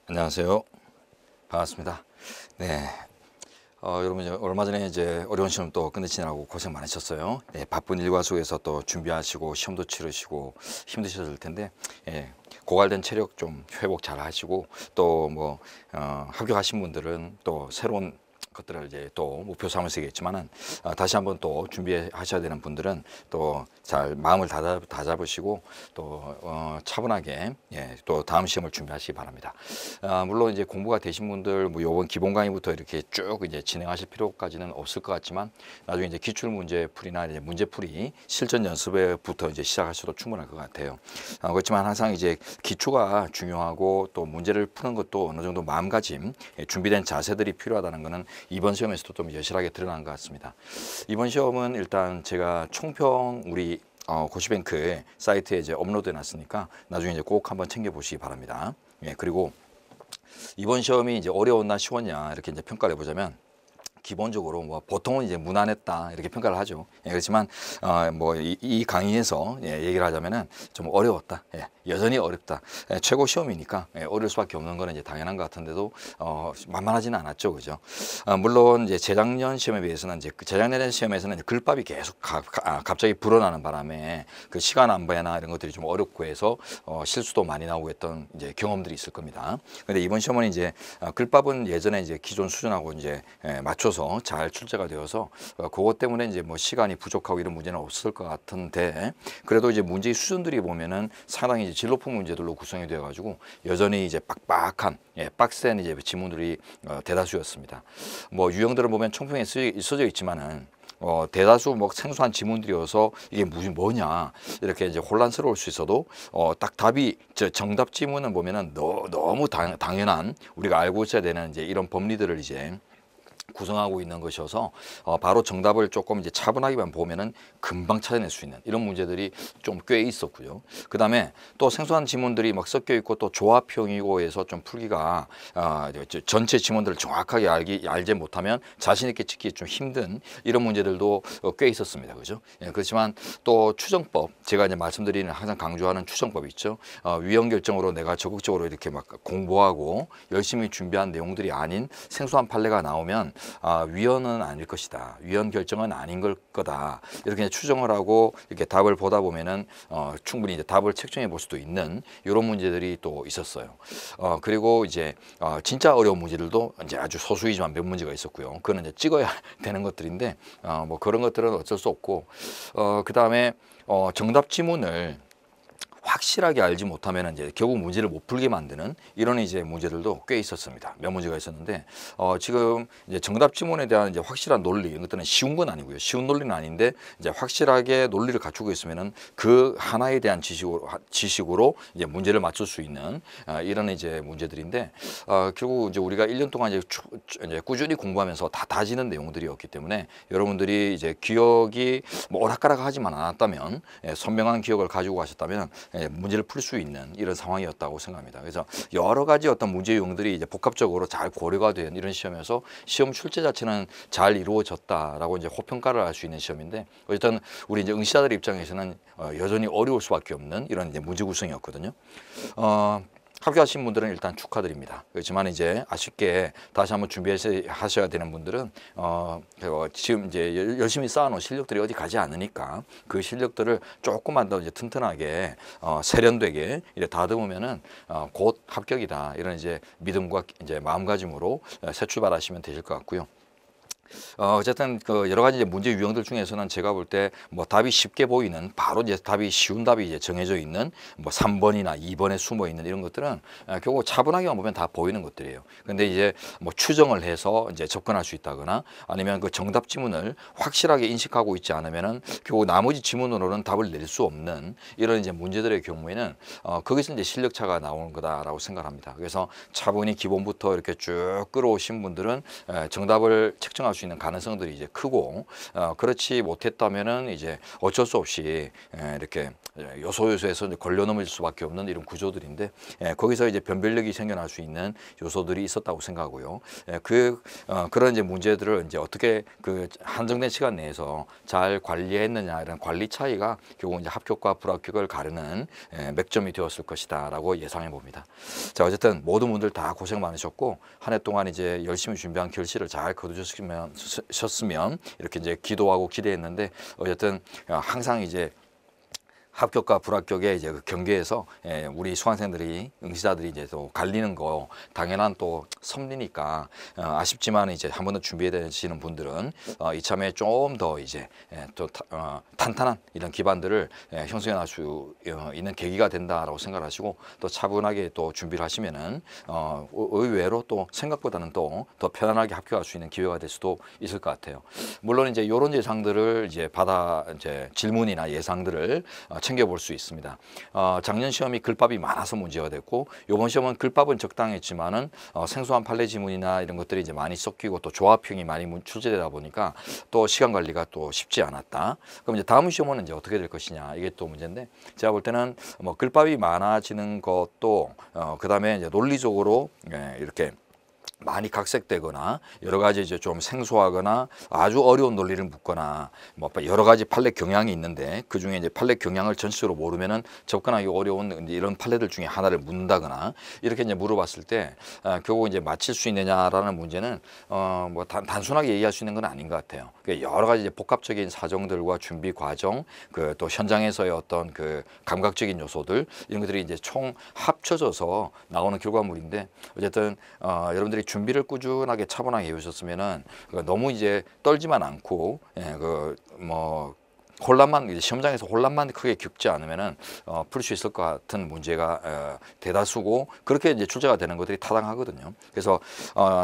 안녕하세요. 반갑습니다. 네. 여러분, 이제 얼마 전에 이제 어려운 시험 또 끝내시느라고 고생 많으셨어요. 네, 바쁜 일과 속에서 또 준비하시고 시험도 치르시고 힘드셨을 텐데, 고갈된 체력 좀 회복 잘 하시고 또 뭐, 합격하신 분들은 또 새로운 것들을 이제 또 목표 삼으시겠지만은 다시 한번 또 준비하셔야 되는 분들은 또 잘 마음을 다잡으시고 또 차분하게 또 다음 시험을 준비하시기 바랍니다. 물론 이제 공부가 되신 분들 뭐 요번 기본 강의부터 이렇게 쭉 이제 진행하실 필요까지는 없을 것 같지만 나중에 이제 기출 문제 풀이나 이제 문제 풀이 실전 연습에부터 이제 시작하셔도 충분할 것 같아요. 그렇지만 항상 이제 기초가 중요하고 또 문제를 푸는 것도 어느 정도 마음가짐, 준비된 자세들이 필요하다는 것은 이번 시험에서도 좀 여실하게 드러난 것 같습니다. 이번 시험은 일단 제가 총평 우리 고시뱅크 사이트에 이제 업로드 해놨으니까 나중에 이제 꼭 한번 챙겨보시기 바랍니다. 그리고 이번 시험이 이제 어려웠나 쉬웠냐 이렇게 이제 평가를 해보자면 기본적으로 뭐 보통은 이제 무난했다 이렇게 평가를 하죠. 그렇지만 뭐 이 강의에서 얘기를 하자면은 좀 어려웠다. 여전히 어렵다. 최고 시험이니까 어려울 수밖에 없는 거는 이제 당연한 것 같은데도 만만하지는 않았죠, 그죠? 물론 이제 재작년 시험에 비해서는 이제 재작년 시험에서는 이제 글밥이 계속 갑자기 불어나는 바람에 그 시간 안배나 이런 것들이 좀 어렵고 해서 실수도 많이 나오고 했던 이제 경험들이 있을 겁니다. 근데 이번 시험은 이제 글밥은 예전에 이제 기존 수준하고 이제 맞춰서 잘 출제가 되어서 그것 때문에 이제 뭐 시간이 부족하고 이런 문제는 없을 것 같은데 그래도 이제 문제의 수준들이 보면은 상당히 이제 질 높은 문제들로 구성이 되어 가지고 여전히 이제 빡빡한 빡센 이제 지문들이 대다수였습니다. 뭐 유형들을 보면 총평에 써져 있지만은 대다수 뭐 생소한 지문들이어서 이게 무슨 뭐냐 이렇게 이제 혼란스러울 수 있어도 딱 답이 정답 지문을 보면은 너무 당연한 우리가 알고 있어야 되는 이제 이런 법리들을 이제 구성하고 있는 것이어서 바로 정답을 조금 이제 차분하게만 보면은 금방 찾아낼 수 있는 이런 문제들이 좀 꽤 있었고요. 그 다음에 또 생소한 지문들이 막 섞여 있고 또 조합형이고 해서 좀 풀기가 전체 지문들을 정확하게 알지 못하면 자신 있게 찍기 좀 힘든 이런 문제들도 꽤 있었습니다. 그죠? 그렇지만 또 추정법 제가 이제 말씀드리는 항상 강조하는 추정법 있죠. 위헌 결정으로 내가 적극적으로 이렇게 막 공부하고 열심히 준비한 내용들이 아닌 생소한 판례가 나오면 위헌은 아닐 것이다. 위헌 결정은 아닌 걸 거다. 이렇게 추정을 하고 이렇게 답을 보다 보면은 충분히 이제 답을 책정해 볼 수도 있는 이런 문제들이 또 있었어요. 그리고 이제 진짜 어려운 문제들도 이제 아주 소수이지만 몇 문제가 있었고요. 그거는 이제 찍어야 되는 것들인데 뭐 그런 것들은 어쩔 수 없고 그 다음에 정답 지문을 확실하게 알지 못하면 이제 결국 문제를 못 풀게 만드는 이런 이제 문제들도 꽤 있었습니다. 몇 문제가 있었는데 지금 이제 정답 지문에 대한 이제 확실한 논리 이런 것들은 쉬운 건 아니고요. 쉬운 논리는 아닌데 이제 확실하게 논리를 갖추고 있으면은 그 하나에 대한 지식으로 이제 문제를 맞출 수 있는 이런 이제 문제들인데 결국 이제 우리가 1년 동안 이제 꾸준히 공부하면서 다 다지는 내용들이었기 때문에 여러분들이 이제 기억이 뭐 오락가락하지만 않았다면 선명한 기억을 가지고 가셨다면 문제를 풀 수 있는 이런 상황이었다고 생각합니다. 그래서 여러 가지 어떤 문제 유형들이 이제 복합적으로 잘 고려가 된 이런 시험에서 시험 출제 자체는 잘 이루어졌다라고 이제 호평가를 할 수 있는 시험인데 어쨌든 우리 이제 응시자들 입장에서는 여전히 어려울 수밖에 없는 이런 이제 문제 구성이었거든요. 합격하신 분들은 일단 축하드립니다. 그렇지만 이제 아쉽게 다시 한번 준비하셔야 되는 분들은 지금 이제 열심히 쌓아놓은 실력들이 어디 가지 않으니까 그 실력들을 조금만 더 이제 튼튼하게 세련되게 이제 다듬으면은 곧 합격이다 이런 이제 믿음과 이제 마음가짐으로 새 출발하시면 되실 것 같고요. 어쨌든 그 여러 가지 이제 문제 유형들 중에서는 제가 볼 때 뭐 답이 쉽게 보이는 바로 이제 답이 쉬운 답이 이제 정해져 있는 뭐 3번이나 2번에 숨어 있는 이런 것들은 결국 차분하게만 보면 다 보이는 것들이에요. 근데 이제 뭐 추정을 해서 이제 접근할 수 있다거나 아니면 그 정답 지문을 확실하게 인식하고 있지 않으면은 결국 나머지 지문으로는 답을 낼 수 없는 이런 이제 문제들의 경우에는 거기서 이제 실력 차가 나오는 거다라고 생각합니다. 그래서 차분히 기본부터 이렇게 쭉 끌어오신 분들은 정답을 책정할 수 있는 가능성들이 이제 크고 그렇지 못했다면은 이제 어쩔 수 없이 이렇게 요소에서 이제 걸려넘을 수밖에 없는 이런 구조들인데 거기서 이제 변별력이 생겨날 수 있는 요소들이 있었다고 생각하고요. 그런 이제 문제들을 이제 어떻게 그 한정된 시간 내에서 잘 관리했느냐 이런 관리 차이가 결국 이제 합격과 불합격을 가르는 맥점이 되었을 것이다라고 예상해 봅니다. 자, 어쨌든 모든 분들 다 고생 많으셨고 한 해 동안 이제 열심히 준비한 결실을 잘 거두셨으면 이렇게 이제 기도하고 기대했는데 어쨌든 항상 이제 합격과 불합격의 이제 그 경계에서 우리 수강생들이 응시자들이 이제 또 갈리는 거 당연한 또 섭리니까 아쉽지만 이제 한 번 더 준비해 되시는 분들은 이참에 좀 더 이제 또 탄탄한 이런 기반들을 형성해 날 수 있는 계기가 된다라고 생각하시고 또 차분하게 또 준비를 하시면은 의외로 또 생각보다는 또 더 편안하게 합격할 수 있는 기회가 될 수도 있을 것 같아요. 물론 이제 이런 예상들을 이제 이제 질문이나 예상들을 챙겨볼 수 있습니다. 작년 시험이 글밥이 많아서 문제가 됐고 이번 시험은 글밥은 적당했지만은 생소한 판례 지문이나 이런 것들이 이제 많이 섞이고 또 조합형이 많이 출제되다 보니까 또 시간 관리가 또 쉽지 않았다. 그럼 이제 다음 시험은 이제 어떻게 될 것이냐 이게 또 문제인데 제가 볼 때는 뭐 글밥이 많아지는 것도 그다음에 이제 논리적으로 이렇게 많이 각색되거나 여러 가지 이제 좀 생소하거나 아주 어려운 논리를 묻거나 뭐 여러 가지 판례 경향이 있는데 그 중에 이제 판례 경향을 전체적으로 모르면은 접근하기 어려운 이런 판례들 중에 하나를 묻는다거나 이렇게 이제 물어봤을 때 결국 이제 맞힐 수 있느냐라는 문제는 뭐 단순하게 얘기할 수 있는 건 아닌 것 같아요. 여러 가지 이제 복합적인 사정들과 준비 과정, 그 또 현장에서의 어떤 그 감각적인 요소들 이런 것들이 이제 총 합쳐져서 나오는 결과물인데 어쨌든 여러분들이 준비를 꾸준하게 차분하게 해오셨으면은 너무 이제 떨지만 않고 혼란만 이제 시험장에서 혼란만 크게 겪지 않으면은 풀 수 있을 것 같은 문제가 대다수고 그렇게 이제 출제가 되는 것들이 타당하거든요. 그래서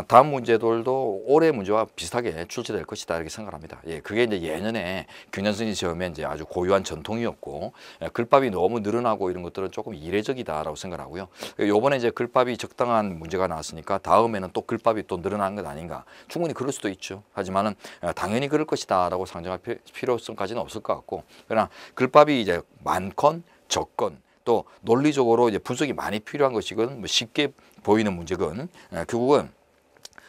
다음 문제들도 올해 문제와 비슷하게 출제될 것이다 이렇게 생각합니다. 예, 그게 이제 예년에 경전승인 시험에 이제 아주 고유한 전통이었고 글밥이 너무 늘어나고 이런 것들은 조금 이례적이다라고 생각하고요. 요번에 이제 글밥이 적당한 문제가 나왔으니까 다음에는 또 글밥이 또 늘어난 것 아닌가? 충분히 그럴 수도 있죠. 하지만은 당연히 그럴 것이다라고 상정할 필요성까지는 없을 것 같고 그러나 글밥이 이제 많건 적건 또 논리적으로 이제 분석이 많이 필요한 것이건 뭐 쉽게 보이는 문제건 결국은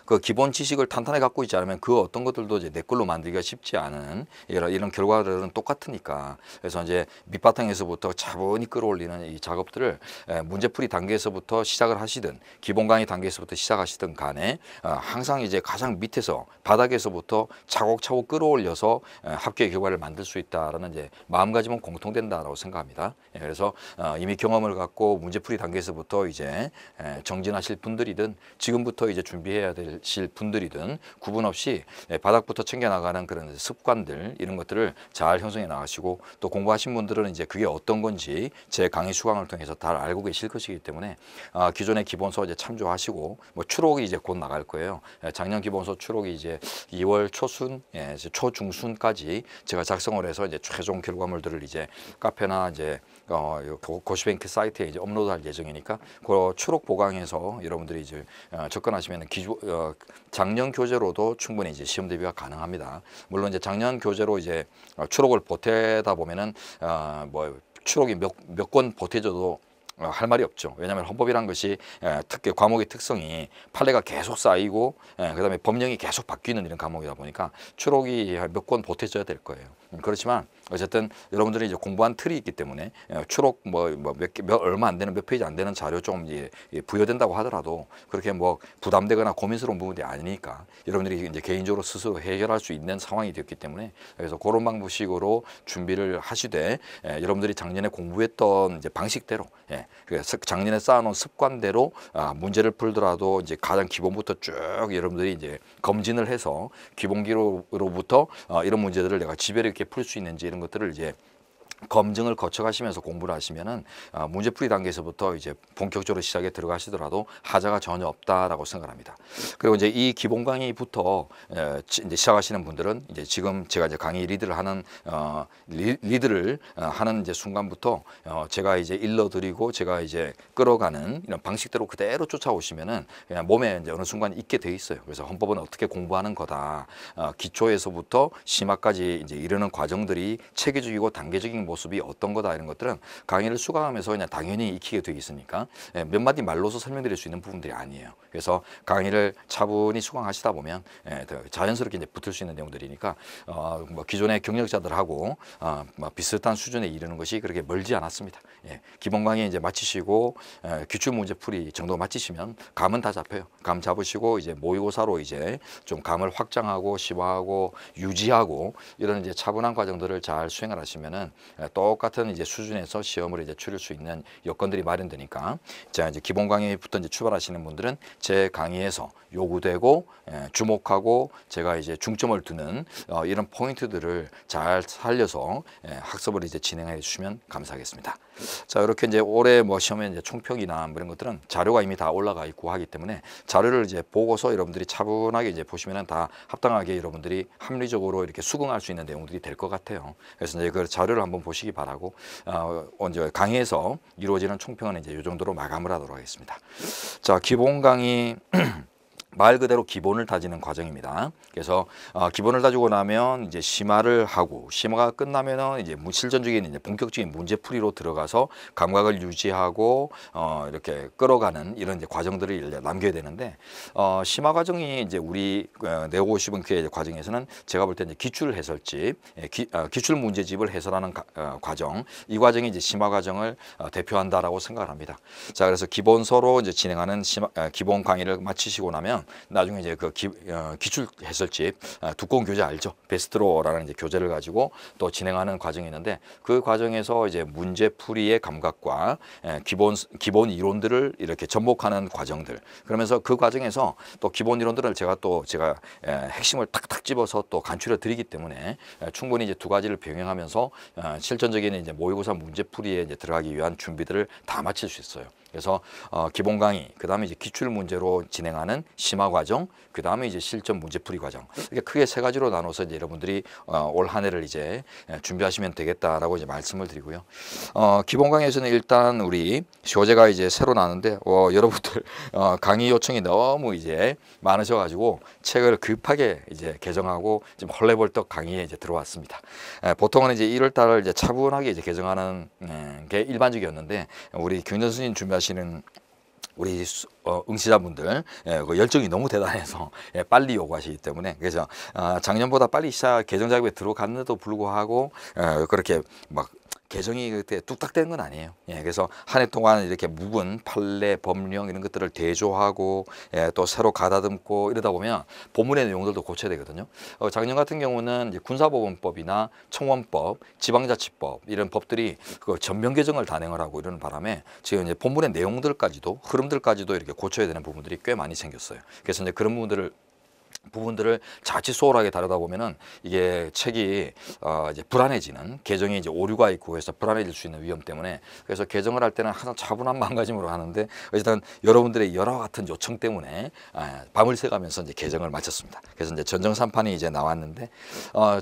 그 기본 지식을 탄탄하게 갖고 있지 않으면 그 어떤 것들도 이제 내 걸로 만들기가 쉽지 않은 이런 결과들은 똑같으니까 그래서 이제 밑바탕에서부터 차분히 끌어올리는 이 작업들을 문제풀이 단계에서부터 시작을 하시든 기본 강의 단계에서부터 시작하시든 간에 항상 이제 가장 밑에서 바닥에서부터 차곡차곡 끌어올려서 합격의 결과를 만들 수 있다라는 이제 마음가짐은 공통된다라고 생각합니다. 그래서 이미 경험을 갖고 문제풀이 단계에서부터 이제 정진하실 분들이든 지금부터 이제 준비해야 될 분들이든 구분 없이 바닥부터 챙겨나가는 그런 습관들 이런 것들을 잘 형성해 나가시고 또 공부하신 분들은 이제 그게 어떤 건지 제 강의 수강을 통해서 다 알고 계실 것이기 때문에 기존의 기본서 이제 참조하시고 뭐 추록이 이제 곧 나갈 거예요. 작년 기본서 추록이 이제 2월 초순, 초중순까지 제가 작성을 해서 이제 최종 결과물들을 이제 카페나 이제 고시뱅크 사이트에 이제 업로드할 예정이니까 그 추록 보강해서 여러분들이 이제 접근하시면 작년 교재로도 충분히 이제 시험 대비가 가능합니다. 물론 이제 작년 교재로 이제 추록을 보태다 보면은 뭐 추록이 몇 권 보태져도 할 말이 없죠. 왜냐하면 헌법이란 것이 특히 과목의 특성이 판례가 계속 쌓이고 그다음에 법령이 계속 바뀌는 이런 과목이다 보니까 추록이 몇 권 보태져야 될 거예요. 그렇지만 어쨌든 여러분들이 이제 공부한 틀이 있기 때문에 추록 얼마 안 되는 몇 페이지 안 되는 자료 좀 부여된다고 하더라도 그렇게 뭐 부담되거나 고민스러운 부분이 아니니까 여러분들이 이제 개인적으로 스스로 해결할 수 있는 상황이 되었기 때문에 그래서 그런 방식으로 준비를 하시되 여러분들이 작년에 공부했던 이제 방식대로 작년에 쌓아놓은 습관대로 문제를 풀더라도 이제 가장 기본부터 쭉 여러분들이 이제 검진을 해서 기본기로부터 이런 문제들을 내가 집요하게 이렇게 풀 수 있는지 이런 것들을 이제 검증을 거쳐가시면서 공부를 하시면은 문제풀이 단계에서부터 이제 본격적으로 시작에 들어가시더라도 하자가 전혀 없다라고 생각합니다. 그리고 이제 이 기본 강의부터 이제 시작하시는 분들은 이제 지금 제가 이제 강의 리드를 하는 리드를 하는 이제 순간부터 제가 이제 일러드리고 제가 이제 끌어가는 이런 방식대로 그대로 쫓아오시면은 그냥 몸에 이제 어느 순간 있게 돼 있어요. 그래서 헌법은 어떻게 공부하는 거다. 기초에서부터 심화까지 이제 이르는 과정들이 체계적이고 단계적인 모습이 어떤 거다 이런 것들은 강의를 수강하면서 그냥 당연히 익히게 되어 있으니까 몇 마디 말로서 설명드릴 수 있는 부분들이 아니에요. 그래서 강의를 차분히 수강하시다 보면 자연스럽게 이제 붙을 수 있는 내용들이니까 뭐 기존의 경력자들하고 뭐 비슷한 수준에 이르는 것이 그렇게 멀지 않았습니다. 기본 강의 이제 마치시고 기출 문제 풀이 정도 마치시면 감은 다 잡혀요. 감 잡으시고 이제 모의고사로 이제 좀 감을 확장하고 심화하고 유지하고 이런 이제 차분한 과정들을 잘 수행을 하시면은 똑같은 이제 수준에서 시험을 이제 치를 수 있는 여건들이 마련되니까 자 이제 기본 강의부터 이제 출발하시는 분들은 제 강의에서 요구되고 주목하고 제가 이제 중점을 두는 이런 포인트들을 잘 살려서 학습을 이제 진행해 주시면 감사하겠습니다. 자 이렇게 이제 올해 뭐 시험에 이제 총평이나 뭐 이런 것들은 자료가 이미 다 올라가 있고 하기 때문에 자료를 이제 보고서 여러분들이 차분하게 이제 보시면은 다 합당하게 여러분들이 합리적으로 이렇게 수긍할 수 있는 내용들이 될 것 같아요. 그래서 이제 그 자료를 한번 보시기 바라고 이제 강의에서 이루어지는 총평은 이제 이 정도로 마감을 하도록 하겠습니다. 자 기본 강의 말 그대로 기본을 다지는 과정입니다. 그래서 기본을 다지고 나면 이제 심화를 하고 심화가 끝나면은 이제 실전적인 이제 본격적인 문제풀이로 들어가서 감각을 유지하고 이렇게 끌어가는 이런 이제 과정들을 남겨야 되는데 심화 과정이 이제 우리 내고 싶은 그 과정에서는 제가 볼 때 이제 기출 해설집, 기출 문제집을 해설하는 과정, 이 과정이 이제 심화 과정을 대표한다라고 생각을 합니다. 자 그래서 기본서로 이제 진행하는 기본 강의를 마치시고 나면 나중에 이제 그 기출 해설집 두꺼운 교재 알죠? 베스트로라는 이제 교재를 가지고 또 진행하는 과정이 있는데 그 과정에서 이제 문제풀이의 감각과 기본 이론들을 이렇게 접목하는 과정들 그러면서 그 과정에서 또 기본 이론들을 제가 핵심을 탁탁 집어서 또 간추려 드리기 때문에 충분히 이제 두 가지를 병행하면서 실전적인 이제 모의고사 문제풀이에 이제 들어가기 위한 준비들을 다 마칠 수 있어요. 그래서 기본 강의, 그 다음에 이제 기출 문제로 진행하는 심화 과정, 그 다음에 이제 실전 문제풀이 과정 이렇게 크게 세 가지로 나눠서 이제 여러분들이 올 한 해를 이제 준비하시면 되겠다라고 이제 말씀을 드리고요. 기본 강의에서는 일단 우리 교재가 이제 새로 나왔는데 여러분들 강의 요청이 너무 이제 많으셔가지고 책을 급하게 이제 개정하고 지금 헐레벌떡 강의에 이제 들어왔습니다. 보통은 이제 1월달 이제 차분하게 이제 개정하는 게 일반적이었는데 우리 경전스님 준비하시는 우리 응시자분들 그 열정이 너무 대단해서 빨리 요구하시기 때문에 그래서 작년보다 빨리 시작 개정 작업에 들어갔는데도 불구하고 그렇게 막 개정이 그때 뚝딱 되는 건 아니에요. 그래서 한 해 동안 이렇게 묵은 판례, 법령 이런 것들을 대조하고 또 새로 가다듬고 이러다 보면 본문의 내용들도 고쳐야 되거든요. 작년 같은 경우는 이제 군사법원법이나 청원법, 지방자치법 이런 법들이 그 전면 개정을 단행을 하고 이러는 바람에 지금 이제 본문의 내용들까지도 흐름들까지도 이렇게 고쳐야 되는 부분들이 꽤 많이 생겼어요. 그래서 이제 그런 부분들을 자칫 소홀하게 다루다 보면은 이게 책이 이제 불안해지는 개정이 이제 오류가 있고 해서 불안해질 수 있는 위험 때문에 그래서 개정을 할 때는 항상 차분한 마음가짐으로 하는데 일단 여러분들의 여러 같은 요청 때문에 밤을 새가면서 이제 개정을 마쳤습니다. 그래서 이제 전정삼판이 이제 나왔는데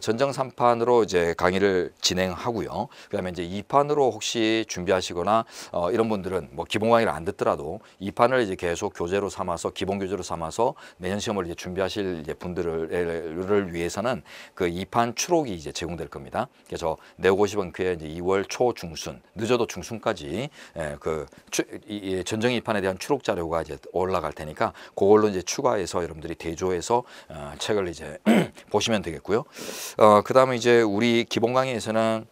전정삼판으로 이제 강의를 진행하고요. 그다음에 이제 2판으로 혹시 준비하시거나 이런 분들은 뭐 기본 강의를 안 듣더라도 2판을 이제 계속 교재로 삼아서 기본 교재로 삼아서 내년 시험을 이제 준비하실 이제 분들을 위해서는 그 2판 추록이 이제 제공될 겁니다. 그래서 내고시번 그에 이제 2월 초 중순 늦어도 중순까지 전정 2판에 대한 추록 자료가 이제 올라갈 테니까 그걸로 이제 추가해서 여러분들이 대조해서 책을 이제 보시면 되겠고요. 그다음에 이제 우리 기본 강의에서는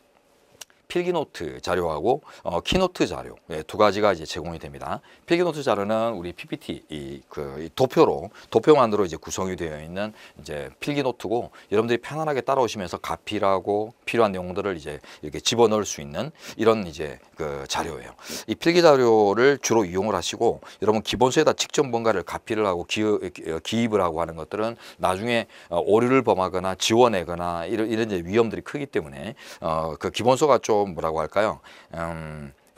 필기노트 자료하고 키노트 자료 두 가지가 이제 제공이 됩니다. 필기노트 자료는 우리 PPT 이 도표만으로 이제 구성이 되어 있는 이제 필기노트고 여러분들이 편안하게 따라오시면서 가필하고 필요한 내용들을 이제 이렇게 집어넣을 수 있는 이런 이제 그 자료예요. 이 필기 자료를 주로 이용을 하시고 여러분 기본서에다 직접 뭔가를 가필을 하고 기입을 하고 하는 것들은 나중에 오류를 범하거나 지워내거나 이런 이제 위험들이 크기 때문에 그 기본서가 좀 뭐라고 할까요?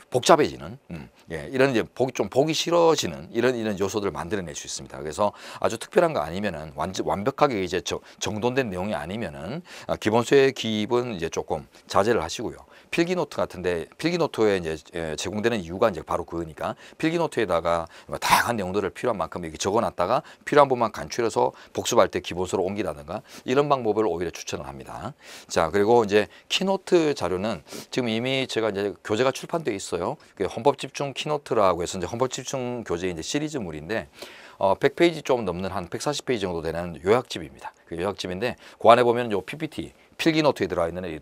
복잡해지는 이런 이제 좀 보기 싫어지는 이런 요소들을 만들어낼 수 있습니다. 그래서 아주 특별한 거 아니면은 완벽하게 이제 정돈된 내용이 아니면은 기본서의 기입은 이제 조금 자제를 하시고요. 필기노트 같은데 필기노트에 이제 제공되는 이유가 이제 바로 그거니까 필기노트에다가 다양한 내용들을 필요한 만큼 이렇게 적어놨다가 필요한 부분만 간추려서 복습할 때 기본서로 옮기라든가 이런 방법을 오히려 추천을 합니다. 자, 그리고 이제 키노트 자료는 지금 이미 제가 이제 교재가 출판되어 있어요. 헌법집중 키노트라고 해서 이제 헌법집중 교재 이제 시리즈물인데 100페이지 좀 넘는 한 140페이지 정도 되는 요약집입니다. 그 요약집인데 그 안에 보면 요 PPT 필기노트에 들어있는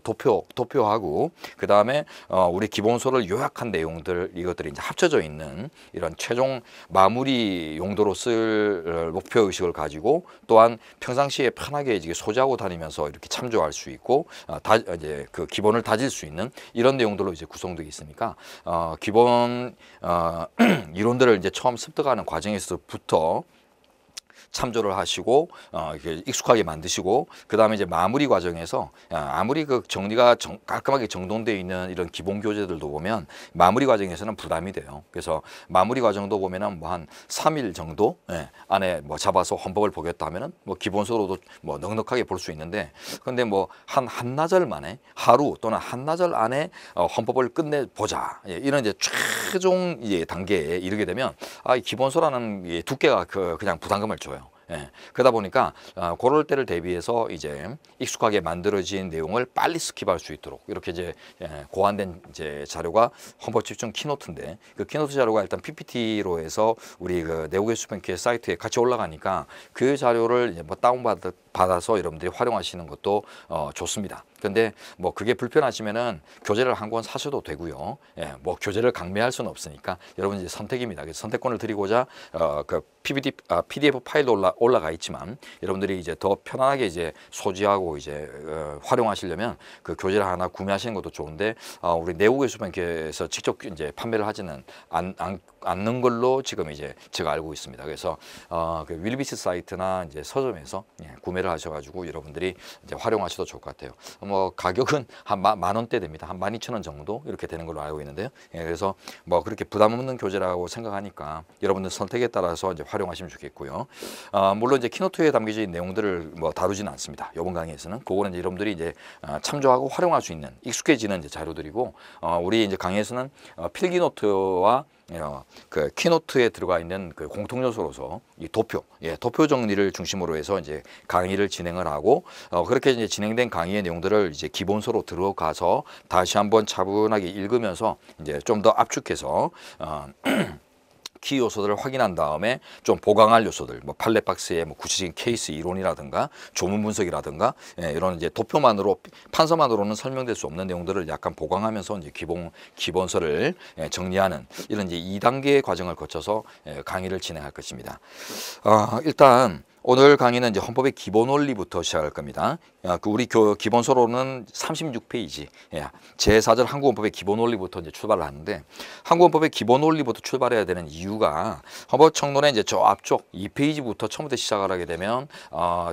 도표하고 그 다음에 우리 기본서를 요약한 내용들 이것들이 이제 합쳐져 있는 이런 최종 마무리 용도로 쓸 목표 의식을 가지고 또한 평상시에 편하게 이제 소지하고 다니면서 이렇게 참조할 수 있고 이제 그 기본을 다질 수 있는 이런 내용들로 이제 구성되어 있으니까 기본 이론들을 이제 처음 습득하는 과정에서부터 참조를 하시고 이렇게 익숙하게 만드시고 그 다음에 이제 마무리 과정에서 아무리 그 정리가 깔끔하게 정돈되어 있는 이런 기본 교재들도 보면 마무리 과정에서는 부담이 돼요. 그래서 마무리 과정도 보면은 뭐 한 3일 정도 안에 뭐 잡아서 헌법을 보겠다 하면은 뭐 기본서로도 뭐 넉넉하게 볼 수 있는데 근데 뭐 한나절 만에 하루 또는 한나절 안에 헌법을 끝내 보자 이런 이제 최종 단계에 이르게 되면 이 기본서라는 이 두께가 그냥 부담감을 줘요. 그러다 보니까 그럴 때를 대비해서 이제 익숙하게 만들어진 내용을 빨리 스킵할 수 있도록 이렇게 이제 고안된 이제 자료가 헌법집중 키노트인데 그 키노트 자료가 일단 PPT로 해서 우리 그 내국의 수평회 사이트에 같이 올라가니까 그 자료를 이제 뭐 다운받아서 여러분들이 활용하시는 것도 좋습니다. 근데 뭐 그게 불편하시면은 교재를 한 권 사셔도 되고요. 뭐 교재를 강매할 수는 없으니까 여러분 이제 선택입니다. 그래서 선택권을 드리고자 그 PDF 파일로 올라가 있지만 여러분들이 이제 더 편안하게 이제 소지하고 이제 활용하시려면 그 교재를 하나 구매하시는 것도 좋은데 우리 내국의 수변께서 직접 이제 판매를 하지는 않는 걸로 지금 이제 제가 알고 있습니다. 그래서 그 윌비스 사이트나 이제 서점에서 구매를 하셔가지고 여러분들이 이제 활용하셔도 좋을 것 같아요. 뭐 가격은 한 10,000원대 됩니다. 한 12,000원 정도 이렇게 되는 걸로 알고 있는데요. 그래서 뭐 그렇게 부담 없는 교재라고 생각하니까 여러분들 선택에 따라서 이제 활용하시면 좋겠고요. 물론 이제 키노트에 담겨진 내용들을 뭐 다루지는 않습니다. 이번 강의에서는 그거는 이제 여러분들이 이제 참조하고 활용할 수 있는 익숙해지는 이제 자료들이고 우리 이제 강의에서는 필기노트와 그 키노트에 들어가 있는 그 공통 요소로서 이 도표 정리를 중심으로 해서 이제 강의를 진행을 하고 그렇게 이제 진행된 강의의 내용들을 이제 기본서로 들어가서 다시 한번 차분하게 읽으면서 이제 좀 더 압축해서 키 요소들을 확인한 다음에 좀 보강할 요소들, 뭐 판례 박스의 뭐 구체적인 케이스 이론이라든가 조문 분석이라든가 이런 이제 도표만으로 판서만으로는 설명될 수 없는 내용들을 약간 보강하면서 이제 기본서를 정리하는 이런 이제 2단계의 과정을 거쳐서 강의를 진행할 것입니다. 일단 오늘 강의는 이제 헌법의 기본 원리부터 시작할 겁니다. 우리 기본서로는 36페이지 제4절 한국헌법의 기본 원리부터 이제 출발을 하는데 한국헌법의 기본 원리부터 출발해야 되는 이유가 헌법청론의 이제 저 앞쪽 2페이지부터 처음부터 시작을 하게 되면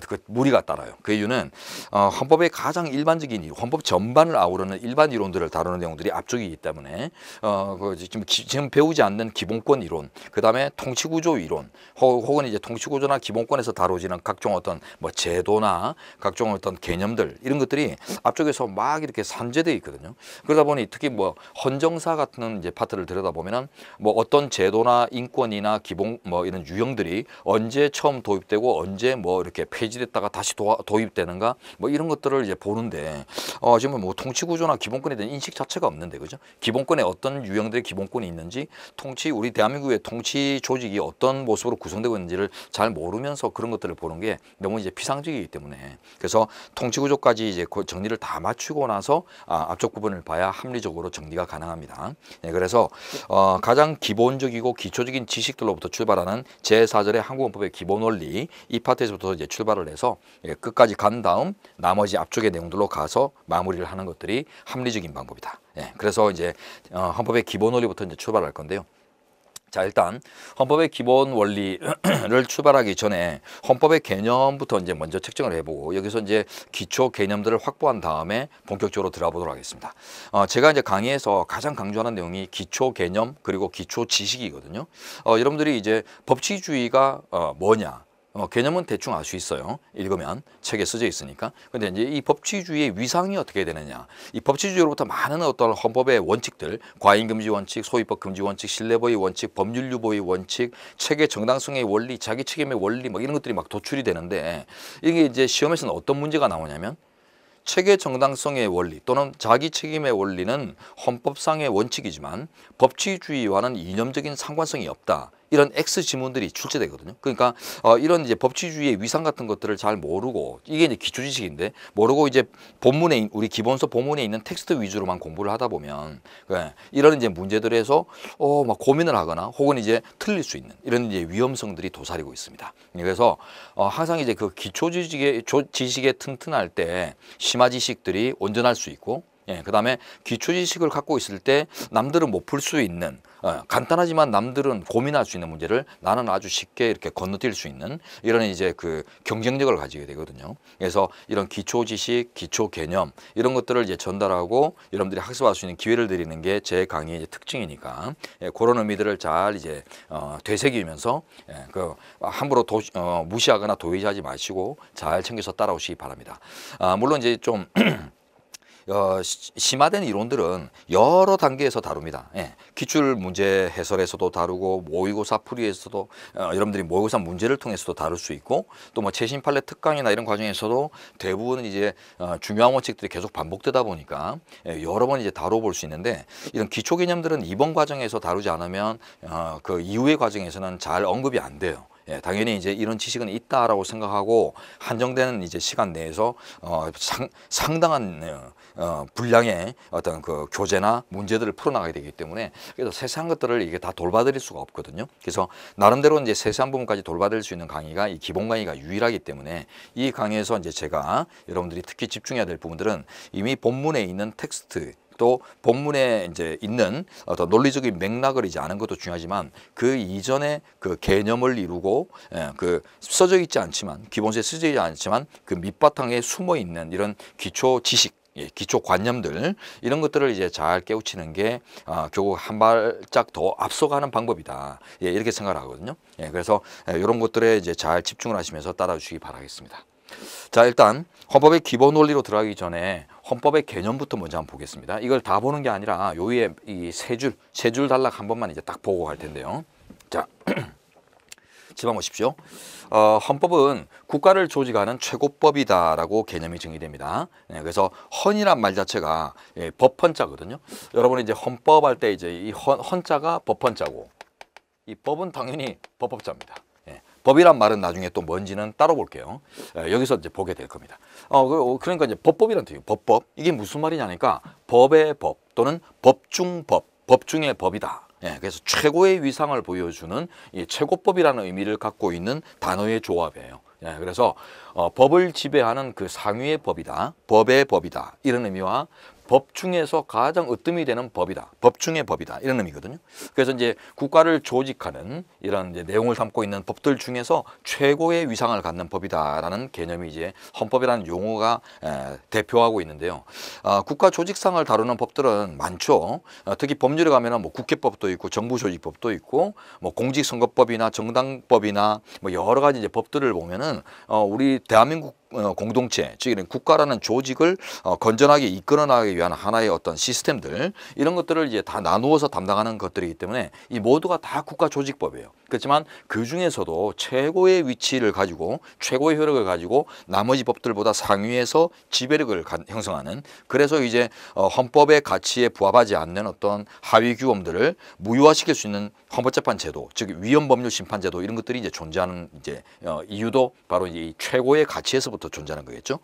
그 무리가 따라요. 그 이유는 헌법의 가장 일반적인 이유, 헌법 전반을 아우르는 일반 이론들을 다루는 내용들이 앞쪽이기 때문에 지금 배우지 않는 기본권 이론, 그 다음에 통치구조 이론, 혹은 이제 통치구조나 기본권에서 다루지는 각종 어떤 뭐 제도나 각종 어떤 개념들 이런 것들이 앞쪽에서 막 이렇게 산재되어 있거든요. 그러다 보니 특히 뭐 헌정사 같은 이제 파트를 들여다보면은 뭐 어떤 제도나 인권이나 기본 뭐 이런 유형들이 언제 처음 도입되고 언제 뭐 이렇게 폐지됐다가 다시 도입되는가 뭐 이런 것들을 이제 보는데 지금 뭐 통치구조나 기본권에 대한 인식 자체가 없는데 그죠? 기본권에 어떤 유형들의 기본권이 있는지 우리 대한민국의 통치 조직이 어떤 모습으로 구성되고 있는지를 잘 모르면서 그런 것들을 보는 게 너무 이제 피상적이기 때문에 그래서 통치구조까지 이제 정리를 다 맞추고 나서 앞쪽 부분을 봐야 합리적으로 정리가 가능합니다. 그래서 가장 기본적이고 기초적인 지식들로부터 출발하는 제4절의 한국헌법의 기본 원리 이 파트에서부터 이제 출발을 해서 끝까지 간 다음 나머지 앞쪽의 내용들로 가서 마무리를 하는 것들이 합리적인 방법이다. 그래서 이제 헌법의 기본 원리부터 이제 출발할 건데요. 자, 일단 헌법의 기본 원리를 출발하기 전에 헌법의 개념부터 이제 먼저 책정을 해보고 여기서 이제 기초 개념들을 확보한 다음에 본격적으로 들어가 보도록 하겠습니다. 제가 이제 강의에서 가장 강조하는 내용이 기초 개념 그리고 기초 지식이거든요. 여러분들이 이제 법치주의가 뭐냐? 개념은 대충 알 수 있어요. 읽으면 책에 써져 있으니까. 근데 이제 이 법치주의의 위상이 어떻게 되느냐. 이 법치주의로부터 많은 어떤 헌법의 원칙들, 과잉금지 원칙, 소위법 금지 원칙, 신뢰보의 원칙, 법률 유보의 원칙, 책의 정당성의 원리, 자기 책임의 원리, 막 이런 것들이 막 도출이 되는데 이게 이제 시험에서는 어떤 문제가 나오냐면 책의 정당성의 원리 또는 자기 책임의 원리는 헌법상의 원칙이지만 법치주의와는 이념적인 상관성이 없다. 이런 X 지문들이 출제되거든요. 그러니까 이런 이제 법치주의의 위상 같은 것들을 잘 모르고 이게 이제 기초 지식인데 모르고 이제 본문에 우리 기본서 본문에 있는 텍스트 위주로만 공부를 하다 보면 이런 이제 문제들에서 막 고민을 하거나 혹은 이제 틀릴 수 있는 이런 이제 위험성들이 도사리고 있습니다. 그래서 항상 이제 그 기초 지식에 튼튼할 때 심화 지식들이 온전할 수 있고 그다음에 기초 지식을 갖고 있을 때 남들은 못 풀 수 있는 간단하지만 남들은 고민할 수 있는 문제를 나는 아주 쉽게 이렇게 건너뛸 수 있는 이런 이제 그 경쟁력을 가지게 되거든요. 그래서 이런 기초 지식, 기초 개념 이런 것들을 이제 전달하고 여러분들이 학습할 수 있는 기회를 드리는 게 제 강의의 이제 특징이니까 그런 의미들을 잘 이제 되새기면서 그 함부로 무시하거나 도외시하지 마시고 잘 챙겨서 따라오시기 바랍니다. 물론 이제 좀 심화된 이론들은 여러 단계에서 다룹니다. 기출 문제 해설에서도 다루고 모의고사 풀이에서도 여러분들이 모의고사 문제를 통해서도 다룰 수 있고 또 뭐 최신 판례 특강이나 이런 과정에서도 대부분 이제 중요한 원칙들이 계속 반복되다 보니까 여러 번 이제 다뤄볼 수 있는데 이런 기초 개념들은 이번 과정에서 다루지 않으면 그 이후의 과정에서는 잘 언급이 안 돼요. 당연히 이제 이런 지식은 있다라고 생각하고 한정되는 이제 시간 내에서 상당한 분량의 어떤 그 교재나 문제들을 풀어나가야 되기 때문에 그래서 세세한 것들을 이게 다 돌봐드릴 수가 없거든요. 그래서 나름대로 이제 세세한 부분까지 돌봐드릴 수 있는 강의가 이 기본 강의가 유일하기 때문에 이 강의에서 이제 제가 여러분들이 특히 집중해야 될 부분들은 이미 본문에 있는 텍스트 또 본문에 이제 있는 어떤 논리적인 맥락을 이제 아는 것도 중요하지만 그 이전에 그 개념을 이루고 그 써져 있지 않지만 기본서에 쓰져 있지 않지만 그 밑바탕에 숨어 있는 이런 기초 지식 기초 관념들 이런 것들을 이제 잘 깨우치는 게 결국 한 발짝 더 앞서가는 방법이다. 이렇게 생각을 하거든요. 그래서 이런 것들에 이제 잘 집중을 하시면서 따라주시기 바라겠습니다. 자, 일단 헌법의 기본 원리로 들어가기 전에 헌법의 개념부터 먼저 한번 보겠습니다. 이걸 다 보는 게 아니라 요 위에 이 세 줄 단락 한 번만 이제 딱 보고 갈 텐데요. 자, 집어 보십시오. 헌법은 국가를 조직하는 최고법이다라고 개념이 정의됩니다. 그래서 헌이란 말 자체가 법헌자거든요. 여러분이 이제 헌법 할 때 이제 이 헌자가 법헌자고 이 법은 당연히 법법자입니다. 법이란 말은 나중에 또 뭔지는 따로 볼게요. 여기서 이제 보게 될 겁니다. 그러니까 이제 법법이란 뜻이에요. 법법. 이게 무슨 말이냐니까 법의 법 또는 법중법, 법중의 법이다. 그래서 최고의 위상을 보여주는 이 최고법이라는 의미를 갖고 있는 단어의 조합이에요. 그래서 법을 지배하는 그 상위의 법이다. 법의 법이다. 이런 의미와 법 중에서 가장 으뜸이 되는 법이다. 법 중의 법이다. 이런 의미거든요. 그래서 이제 국가를 조직하는 이런 이제 내용을 담고 있는 법들 중에서 최고의 위상을 갖는 법이다라는 개념이 이제 헌법이라는 용어가 대표하고 있는데요. 국가 조직상을 다루는 법들은 많죠. 특히 법률에 가면은 뭐 국회법도 있고 정부조직법도 있고 뭐 공직선거법이나 정당법이나 뭐 여러 가지 이제 법들을 보면은 우리 대한민국 공동체, 즉 국가라는 조직을 건전하게 이끌어 나가기 위한 하나의 어떤 시스템들 이런 것들을 이제 다 나누어서 담당하는 것들이기 때문에 이 모두가 다 국가 조직법이에요. 그렇지만 그 중에서도 최고의 위치를 가지고 최고의 효력을 가지고 나머지 법들보다 상위에서 지배력을 형성하는 그래서 이제 헌법의 가치에 부합하지 않는 어떤 하위 규범들을 무효화시킬 수 있는 헌법재판 제도, 즉 위헌법률 심판 제도 이런 것들이 이제 존재하는 이제 이유도 바로 이 최고의 가치에서부터 존재하는 거겠죠.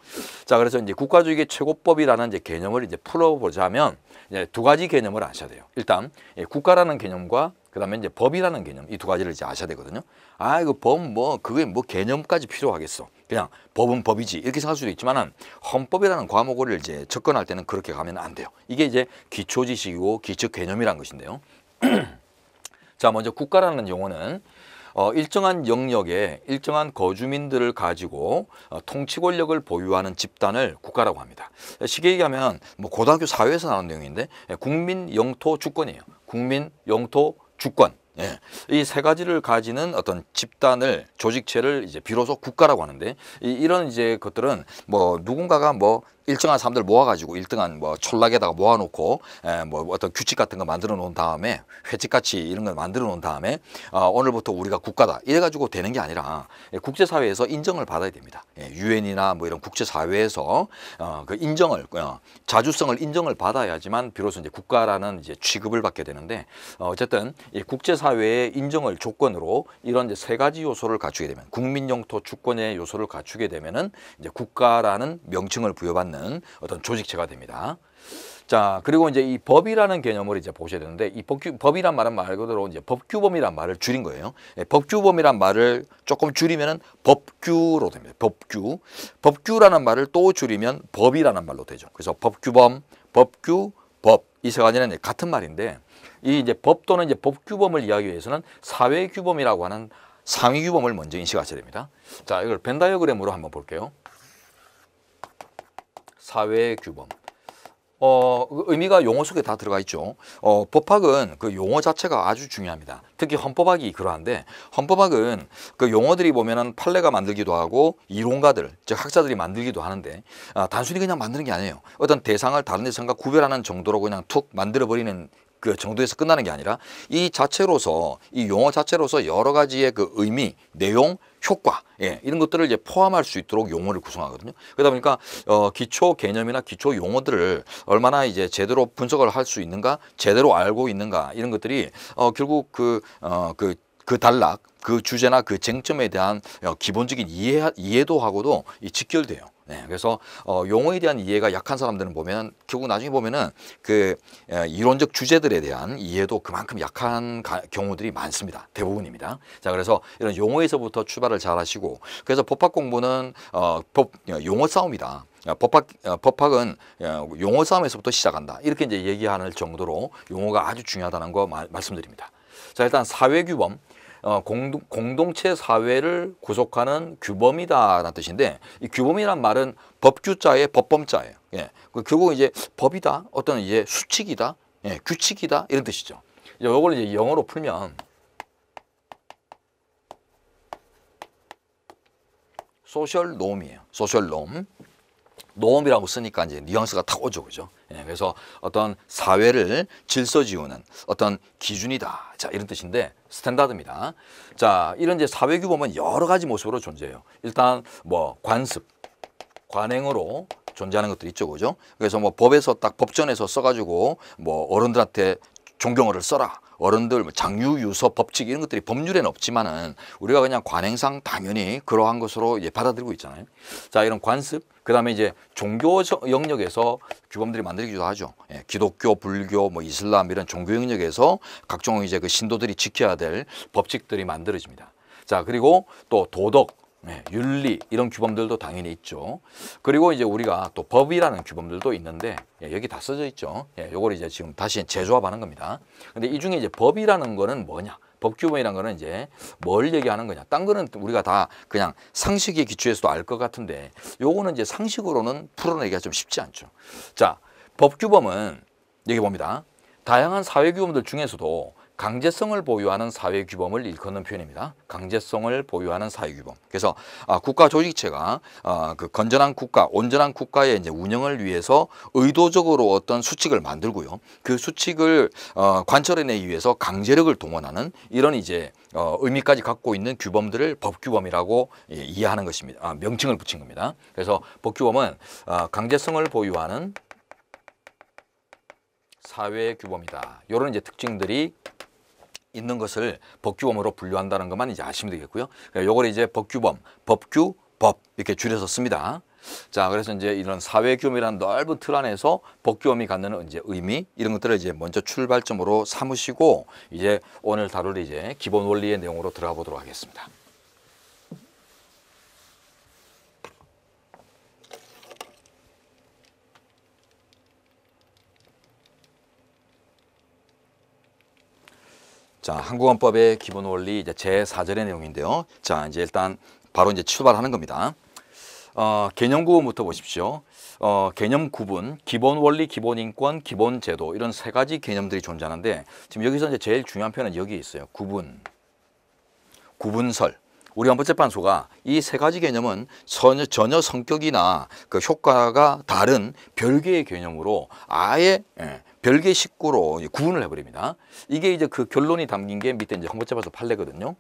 자, 그래서 이제 국가주의의 최고법이라는 이제 개념을 이제 풀어보자면 이제 두 가지 개념을 아셔야 돼요. 일단 국가라는 개념과 그다음에 이제 법이라는 개념 이 두 가지를 이제 아셔야 되거든요. 이거 법 뭐 그게 뭐 개념까지 필요하겠어. 그냥 법은 법이지 이렇게 생각할 수도 있지만은 헌법이라는 과목을 이제 접근할 때는 그렇게 가면 안 돼요. 이게 이제 기초 지식이고 기초 개념이란 것인데요. 자, 먼저 국가라는 용어는 일정한 영역에 일정한 거주민들을 가지고 통치 권력을 보유하는 집단을 국가라고 합니다. 쉽게 얘기하면 뭐 고등학교 사회에서 나오는 내용인데 국민 영토 주권이에요. 국민 영토 주권. 예, 이 세 가지를 가지는 어떤 집단을 조직체를 이제 비로소 국가라고 하는데 이런 이제 것들은 뭐 누군가가 뭐 일정한 사람들 모아가지고 일정한 뭐 촌락에다가 모아놓고 뭐 어떤 규칙 같은 거 만들어 놓은 다음에 회칙같이 이런 걸 만들어 놓은 다음에 오늘부터 우리가 국가다 이래가지고 되는 게 아니라 국제사회에서 인정을 받아야 됩니다. 유엔이나 뭐 이런 국제사회에서 그 인정을 자주성을 인정을 받아야지만 비로소 이제 국가라는 이제 취급을 받게 되는데 어쨌든 이 국제사회의 인정을 조건으로 이런 이제 세 가지 요소를 갖추게 되면 국민 영토 주권의 요소를 갖추게 되면은 이제 국가라는 명칭을 부여받는 어떤 조직체가 됩니다. 자, 그리고 이제 이 법이라는 개념을 이제 보셔야 되는데 이 법이란 말은 말 그대로 이제 법규범이란 말을 줄인 거예요. 법규범이란 말을 조금 줄이면은 법규로 됩니다. 법규. 법규라는 말을 또 줄이면 법이라는 말로 되죠. 그래서 법규범, 법규, 법. 이 세 가지는 같은 말인데 이 이제 법 또는 이제 법규범을 이해하기 위해서는 사회규범이라고 하는 상위규범을 먼저 인식하셔야 됩니다. 자, 이걸 벤 다이어그램으로 한번 볼게요. 사회규범. 의미가 용어 속에 다 들어가 있죠. 법학은 그 용어 자체가 아주 중요합니다. 특히 헌법학이 그러한데 헌법학은 그 용어들이 보면은 판례가 만들기도 하고 이론가들, 즉 학자들이 만들기도 하는데 단순히 그냥 만드는 게 아니에요. 어떤 대상을 다른 대상과 구별하는 정도로 그냥 툭 만들어버리는 그 정도에서 끝나는 게 아니라 이 자체로서 이 용어 자체로서 여러 가지의 그 의미, 내용, 효과 이런 것들을 이제 포함할 수 있도록 용어를 구성하거든요. 그러다 보니까 기초 개념이나 기초 용어들을 얼마나 이제 제대로 분석을 할 수 있는가, 제대로 알고 있는가 이런 것들이 결국 그 단락, 그 주제나 그 쟁점에 대한 기본적인 이해도하고도 직결돼요. 네, 그래서 용어에 대한 이해가 약한 사람들은 보면 결국 나중에 보면은 그 이론적 주제들에 대한 이해도 그만큼 약한 경우들이 많습니다. 대부분입니다. 자, 그래서 이런 용어에서부터 출발을 잘 하시고 그래서 법학 공부는 용어 싸움이다. 법학은 용어 싸움에서부터 시작한다. 이렇게 이제 얘기하는 정도로 용어가 아주 중요하다는 거 말씀드립니다. 자, 일단 사회규범. 공동체 사회를 구속하는 규범이다라는 뜻인데 이 규범이란 말은 법규자의 법범자예요. 예. 결국 이제 법이다, 어떤 이제 수칙이다, 규칙이다 이런 뜻이죠. 이걸 이제 영어로 풀면 소셜 놈이에요. 소셜 놈. 노엄이라고 쓰니까 이제 뉘앙스가 탁 오죠, 그죠? 그래서 어떤 사회를 질서 지우는 어떤 기준이다. 자, 이런 뜻인데 스탠다드입니다. 자, 이런 이제 사회 규범은 여러 가지 모습으로 존재해요. 일단 뭐 관습, 관행으로 존재하는 것들이 있죠, 그죠? 그래서 뭐 법에서 딱 법전에서 써가지고 뭐 어른들한테 존경어를 써라. 어른들 장유유서 법칙 이런 것들이 법률에는 없지만은 우리가 그냥 관행상 당연히 그러한 것으로 받아들이고 있잖아요. 자, 이런 관습, 그다음에 이제 종교 영역에서 규범들이 만들기도 하죠. 기독교, 불교, 뭐 이슬람 이런 종교 영역에서 각종 이제 그 신도들이 지켜야 될 법칙들이 만들어집니다. 자, 그리고 또 도덕, 윤리 이런 규범들도 당연히 있죠. 그리고 이제 우리가 또 법이라는 규범들도 있는데 여기 다 써져 있죠. 요걸 이제 지금 다시 재조합하는 겁니다. 근데 이 중에 이제 법이라는 거는 뭐냐? 법규범이라는 거는 이제 뭘 얘기하는 거냐? 딴 거는 우리가 다 그냥 상식에 기초해서도 알 것 같은데 요거는 이제 상식으로는 풀어내기가 좀 쉽지 않죠. 자, 법규범은 여기 봅니다. 다양한 사회규범들 중에서도 강제성을 보유하는 사회규범을 일컫는 표현입니다. 강제성을 보유하는 사회규범. 그래서 국가 조직체가 그 건전한 국가, 온전한 국가의 이제 운영을 위해서 의도적으로 어떤 수칙을 만들고요. 그 수칙을 관철해내기 위해서 강제력을 동원하는 이런 이제 의미까지 갖고 있는 규범들을 법규범이라고 이해하는 것입니다. 명칭을 붙인 겁니다. 그래서 법규범은 강제성을 보유하는 사회규범이다. 이런 이제 특징들이 있는 것을 법규범으로 분류한다는 것만 이제 아시면 되겠고요. 요걸 이제 법규범, 법규, 법 이렇게 줄여서 씁니다. 자, 그래서 이제 이런 사회규범이라는 넓은 틀 안에서 법규범이 갖는 이제 의미 이런 것들을 이제 먼저 출발점으로 삼으시고 이제 오늘 다룰 이제 기본 원리의 내용으로 들어가 보도록 하겠습니다. 자, 한국헌법의 기본 원리 이제 제4절의 내용인데요. 자, 이제 일단 바로 이제 출발하는 겁니다. 개념 구분부터 보십시오. 개념 구분, 기본 원리, 기본 인권, 기본 제도 이런 세 가지 개념들이 존재하는데 지금 여기서 이제 제일 중요한 표현은 여기 있어요. 구분, 구분설. 우리 헌법재판소가 이 세 가지 개념은 전혀 성격이나 그 효과가 다른 별개의 개념으로 아예 별개 식구로 구분을 해버립니다. 이게 이제 그 결론이 담긴 게 밑에 이제 헌법재판소 판례거든요.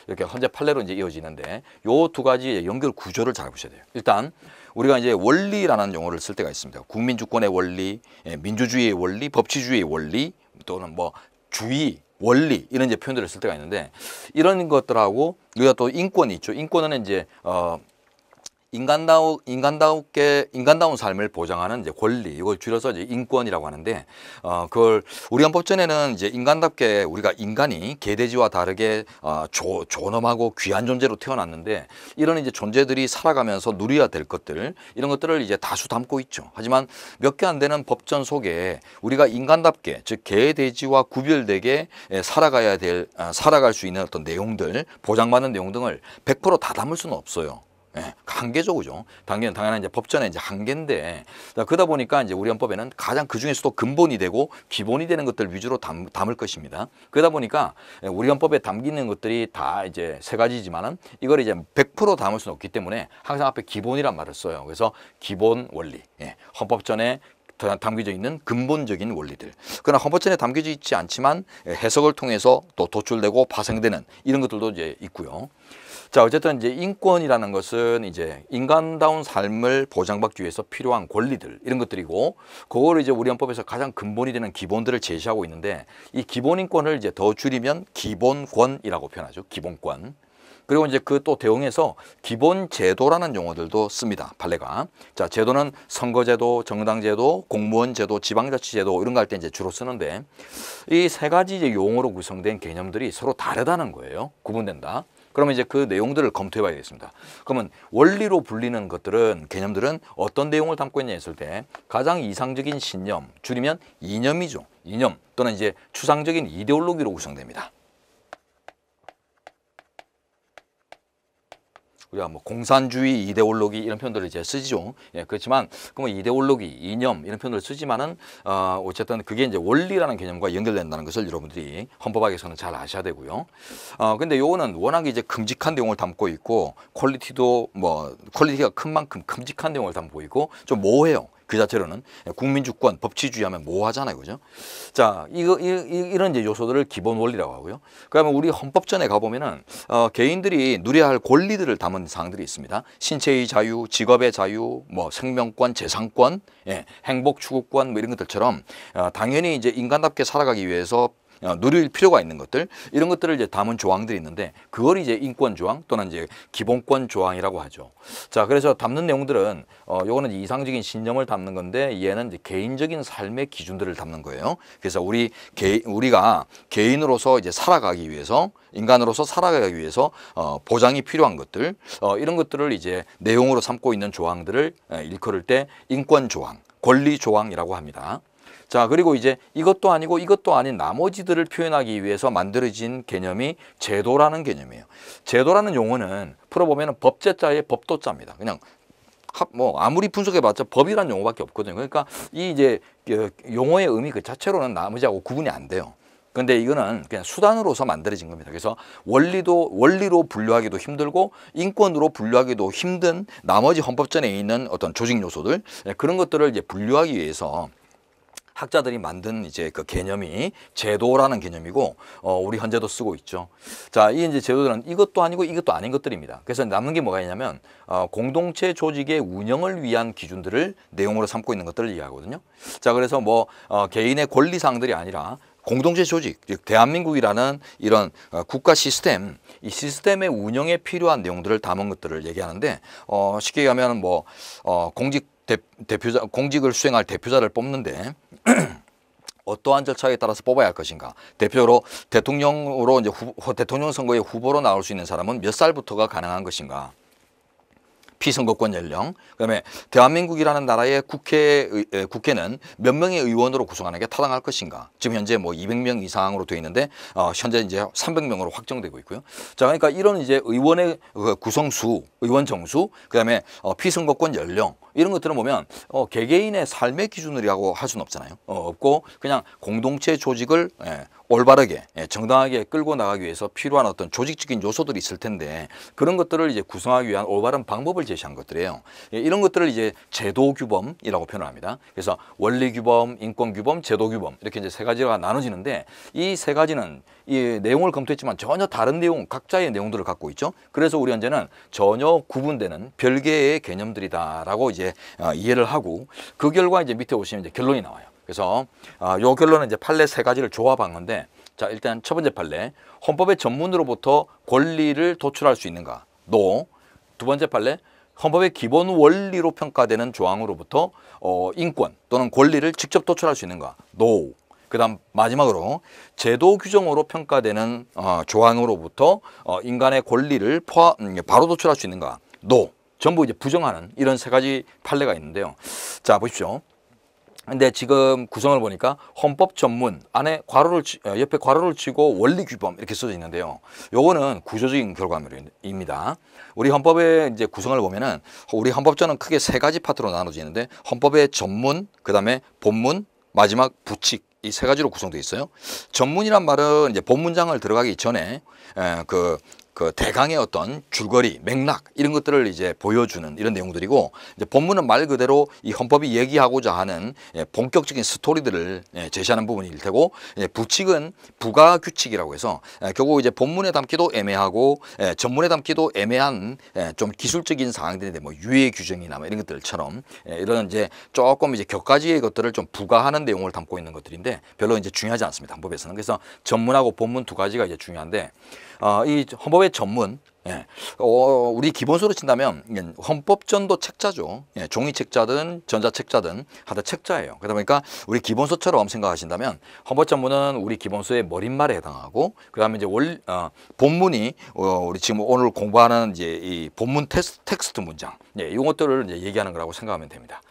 이렇게 헌재 판례로 이제 이어지는데 요 두 가지 연결 구조를 잘 보셔야 돼요. 일단 우리가 이제 원리라는 용어를 쓸 때가 있습니다. 국민주권의 원리, 민주주의의 원리, 법치주의의 원리 또는 뭐 주의, 원리 이런 이제 표현들을 쓸 때가 있는데 이런 것들하고 우리가 또 인권이 있죠. 인권은 이제 인간다운 삶을 보장하는 이제 권리, 이걸 줄여서 이제 인권이라고 하는데, 그걸 우리 헌법전에는 이제 인간답게 우리가 인간이 개돼지와 다르게 존엄하고 귀한 존재로 태어났는데 이런 이제 존재들이 살아가면서 누려야 될 것들 이런 것들을 이제 다수 담고 있죠. 하지만 몇 개 안 되는 법전 속에 우리가 인간답게 즉 개돼지와 구별되게 살아갈 수 있는 어떤 내용들, 보장받는 내용 등을 100% 다 담을 수는 없어요. 한계적이죠. 당연한 이제 법전의 이제 한계인데, 그러다 보니까 이제 우리 헌법에는 가장 그 중에서도 근본이 되고 기본이 되는 것들 위주로 담을 것입니다. 그러다 보니까 우리 헌법에 담기는 것들이 다 이제 세 가지지만은 이걸 이제 100% 담을 수는 없기 때문에 항상 앞에 기본이란 말을 써요. 그래서 기본 원리, 헌법전에 담겨져 있는 근본적인 원리들. 그러나 헌법전에 담겨져 있지 않지만 해석을 통해서 또 도출되고 파생되는 이런 것들도 이제 있고요. 자, 어쨌든 이제 인권이라는 것은 이제 인간다운 삶을 보장받기 위해서 필요한 권리들 이런 것들이고, 그거를 이제 우리 헌법에서 가장 근본이 되는 기본들을 제시하고 있는데, 이 기본 인권을 이제 더 줄이면 기본권이라고 표현하죠. 기본권. 그리고 이제 그 또 대응해서 기본 제도라는 용어들도 씁니다. 판례가. 자, 제도는 선거제도, 정당제도, 공무원제도, 지방자치제도 이런 거 할 때 이제 주로 쓰는데, 이 세 가지 이제 용어로 구성된 개념들이 서로 다르다는 거예요. 구분된다. 그러면 이제 그 내용들을 검토해 봐야겠습니다. 그러면 원리로 불리는 것들은, 개념들은 어떤 내용을 담고 있냐 했을 때 가장 이상적인 신념, 줄이면 이념이죠. 이념 또는 이제 추상적인 이데올로기로 구성됩니다. 우리가 뭐 공산주의 이데올로기 이런 표현들을 이제 쓰죠. 그렇지만 그러면 이데올로기, 이념 이런 표현들을 쓰지만은 어쨌든 그게 이제 원리라는 개념과 연결된다는 것을 여러분들이 헌법학에서는 잘 아셔야 되고요. 근데 요거는 워낙에 이제 큼직한 내용을 담고 있고 퀄리티가 큰 만큼 큼직한 내용을 담고 있고 좀 모호해요. 그 자체로는 국민주권, 법치주의 하면 모호하잖아요, 그죠? 자, 이런 이제 요소들을 기본 원리라고 하고요. 그러면 우리 헌법전에 가보면은 개인들이 누려야 할 권리들을 담은 사항들이 있습니다. 신체의 자유, 직업의 자유, 뭐 생명권, 재산권, 행복 추구권 뭐 이런 것들처럼 당연히 이제 인간답게 살아가기 위해서 누릴 필요가 있는 것들, 이런 것들을 이제 담은 조항들이 있는데 그걸 이제 인권 조항 또는 이제 기본권 조항이라고 하죠. 자, 그래서 담는 내용들은 요거는 이상적인 신념을 담는 건데 얘는 이제 개인적인 삶의 기준들을 담는 거예요. 그래서 우리가 개인으로서 이제 살아가기 위해서, 인간으로서 살아가기 위해서 보장이 필요한 것들, 이런 것들을 이제 내용으로 삼고 있는 조항들을 일컬을 때 인권 조항, 권리 조항이라고 합니다. 자, 그리고 이제 이것도 아니고 이것도 아닌 나머지들을 표현하기 위해서 만들어진 개념이 제도라는 개념이에요. 제도라는 용어는 풀어보면 법제자의 법도자입니다. 그냥 뭐 아무리 분석해봤자 법이라는 용어밖에 없거든요. 그러니까 이 이제 용어의 의미 그 자체로는 나머지하고 구분이 안 돼요. 근데 이거는 그냥 수단으로서 만들어진 겁니다. 그래서 원리로 분류하기도 힘들고 인권으로 분류하기도 힘든 나머지 헌법전에 있는 어떤 조직 요소들, 그런 것들을 이제 분류하기 위해서 학자들이 만든 이제 그 개념이 제도라는 개념이고, 우리 현재도 쓰고 있죠. 자, 이 이제 제도들은 이것도 아니고 이것도 아닌 것들입니다. 그래서 남는 게 뭐가 있냐면 공동체 조직의 운영을 위한 기준들을 내용으로 삼고 있는 것들을 이해하거든요. 자, 그래서 뭐 개인의 권리 사항들이 아니라 공동체 조직, 즉 대한민국이라는 이런 국가 시스템, 이 시스템의 운영에 필요한 내용들을 담은 것들을 얘기하는데, 쉽게 얘기하면 뭐 공직을 수행할 대표자를 뽑는데 어떠한 절차에 따라서 뽑아야 할 것인가? 대표로 대통령으로 이제 대통령 선거에 후보로 나올 수 있는 사람은 몇 살부터가 가능한 것인가? 피선거권 연령, 그다음에 대한민국이라는 나라의 국회는 몇 명의 의원으로 구성하는 게 타당할 것인가? 지금 현재 뭐 200명 이상으로 되어 있는데 현재 이제 300명으로 확정되고 있고요. 자, 그러니까 이런 이제 의원의 구성수, 의원 정수, 그다음에 피선거권 연령 이런 것들을 보면 개개인의 삶의 기준이라고 할 수는 없잖아요. 없고 그냥 공동체 조직을 올바르게 정당하게 끌고 나가기 위해서 필요한 어떤 조직적인 요소들이 있을 텐데 그런 것들을 이제 구성하기 위한 올바른 방법을 제시한 것들이에요. 이런 것들을 이제 제도 규범이라고 표현합니다. 그래서 원리 규범, 인권 규범, 제도 규범 이렇게 이제 세 가지가 나눠지는데 이 세 가지는 이 내용을 검토했지만 전혀 다른 내용, 각자의 내용들을 갖고 있죠. 그래서 우리 현재는 전혀 구분되는 별개의 개념들이다라고 이제 이해를 하고 그 결과 이제 밑에 오시면 이제 결론이 나와요. 그래서 요 결론은 이제 판례 세 가지를 조합한 건데 자, 일단 첫 번째 판례 헌법의 전문으로부터 권리를 도출할 수 있는가? 노. 두 번째 판례 헌법의 기본 원리로 평가되는 조항으로부터 인권 또는 권리를 직접 도출할 수 있는가? 노. 그다음 마지막으로 제도 규정으로 평가되는 조항으로부터 인간의 권리를 바로 도출할 수 있는가? 노. 전부 이제 부정하는 이런 세 가지 판례가 있는데요. 자, 보십시오. 근데 지금 구성을 보니까 헌법 전문 안에 옆에 괄호를 치고 원리 규범 이렇게 써져 있는데요. 요거는 구조적인 결과물입니다. 우리 헌법의 이제 구성을 보면은 우리 헌법전은 크게 세 가지 파트로 나눠지는데 헌법의 전문, 그다음에 본문, 마지막 부칙 이 세 가지로 구성되어 있어요. 전문이란 말은 이제 본문장을 들어가기 전에 그 대강의 어떤 줄거리, 맥락 이런 것들을 이제 보여주는 이런 내용들이고 이제 본문은 말 그대로 이 헌법이 얘기하고자 하는 본격적인 스토리들을 제시하는 부분일 테고 부칙은 부가 규칙이라고 해서 결국 이제 본문에 담기도 애매하고 전문에 담기도 애매한 좀 기술적인 사항들인데 뭐 유예 규정이나 뭐 이런 것들처럼 이런 이제 조금 이제 격가지의 것들을 좀 부과하는 내용을 담고 있는 것들인데 별로 이제 중요하지 않습니다. 헌법에서는. 그래서 전문하고 본문 두 가지가 이제 중요한데 이 헌법의 전문, 우리 기본서로 친다면 헌법전도 책자죠. 종이 책자든 전자책자든 하여튼 책자예요. 그러다 보니까 우리 기본서처럼 생각하신다면 헌법 전문은 우리 기본서의 머릿말에 해당하고 그다음에 이제 본문이 우리 지금 오늘 공부하는 이제 이 본문 텍스트 문장, 이런 것들을 이제 얘기하는 거라고 생각하면 됩니다.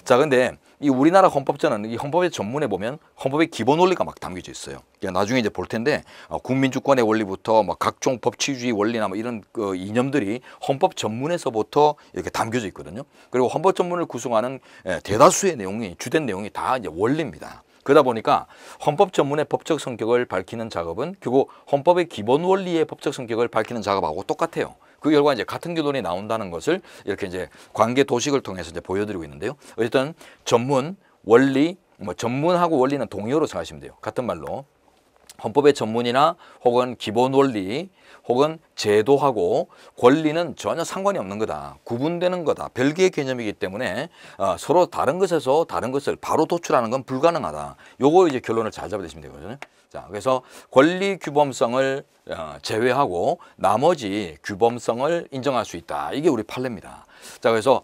자, 근데 이 우리나라 헌법전은 이 헌법의 전문에 보면 헌법의 기본 원리가 막 담겨져 있어요. 나중에 이제 볼 텐데 국민주권의 원리부터 막 각종 법치주의 원리나 뭐 이런 그 이념들이 헌법 전문에서부터 이렇게 담겨져 있거든요. 그리고 헌법 전문을 구성하는 대다수의 내용이 주된 내용이 다 이제 원리입니다. 그러다 보니까 헌법 전문의 법적 성격을 밝히는 작업은 결국 헌법의 기본 원리의 법적 성격을 밝히는 작업하고 똑같아요. 그 결과 이제 같은 결론이 나온다는 것을 이렇게 이제 관계 도식을 통해서 이제 보여드리고 있는데요. 어쨌든 전문, 원리, 뭐 전문하고 원리는 동의어로 생각하시면 돼요. 같은 말로 헌법의 전문이나 혹은 기본 원리 혹은 제도하고 권리는 전혀 상관이 없는 거다. 구분되는 거다. 별개의 개념이기 때문에 서로 다른 것에서 다른 것을 바로 도출하는 건 불가능하다. 요거 이제 결론을 잘 잡아내시면 되거든요. 자, 그래서 권리 규범성을 제외하고 나머지 규범성을 인정할 수 있다. 이게 우리 판례입니다. 자, 그래서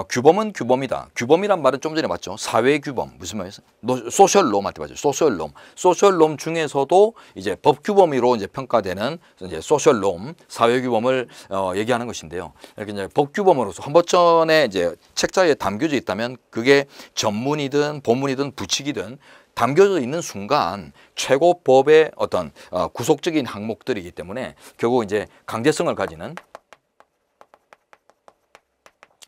규범은 규범이다. 규범이란 말은 좀 전에 봤죠. 사회 규범 무슨 말이었어요? 소셜 롬 할 때 봤죠. 소셜 롬. 소셜 롬 중에서도 이제 법 규범으로 이제 평가되는 이제 소셜 롬, 사회 규범을 얘기하는 것인데요. 이렇게 이제 법 규범으로서 헌법전에 이제 책자에 담겨져 있다면 그게 전문이든 본문이든 부칙이든 담겨져 있는 순간 최고법의 어떤 구속적인 항목들이기 때문에 결국 이제 강제성을 가지는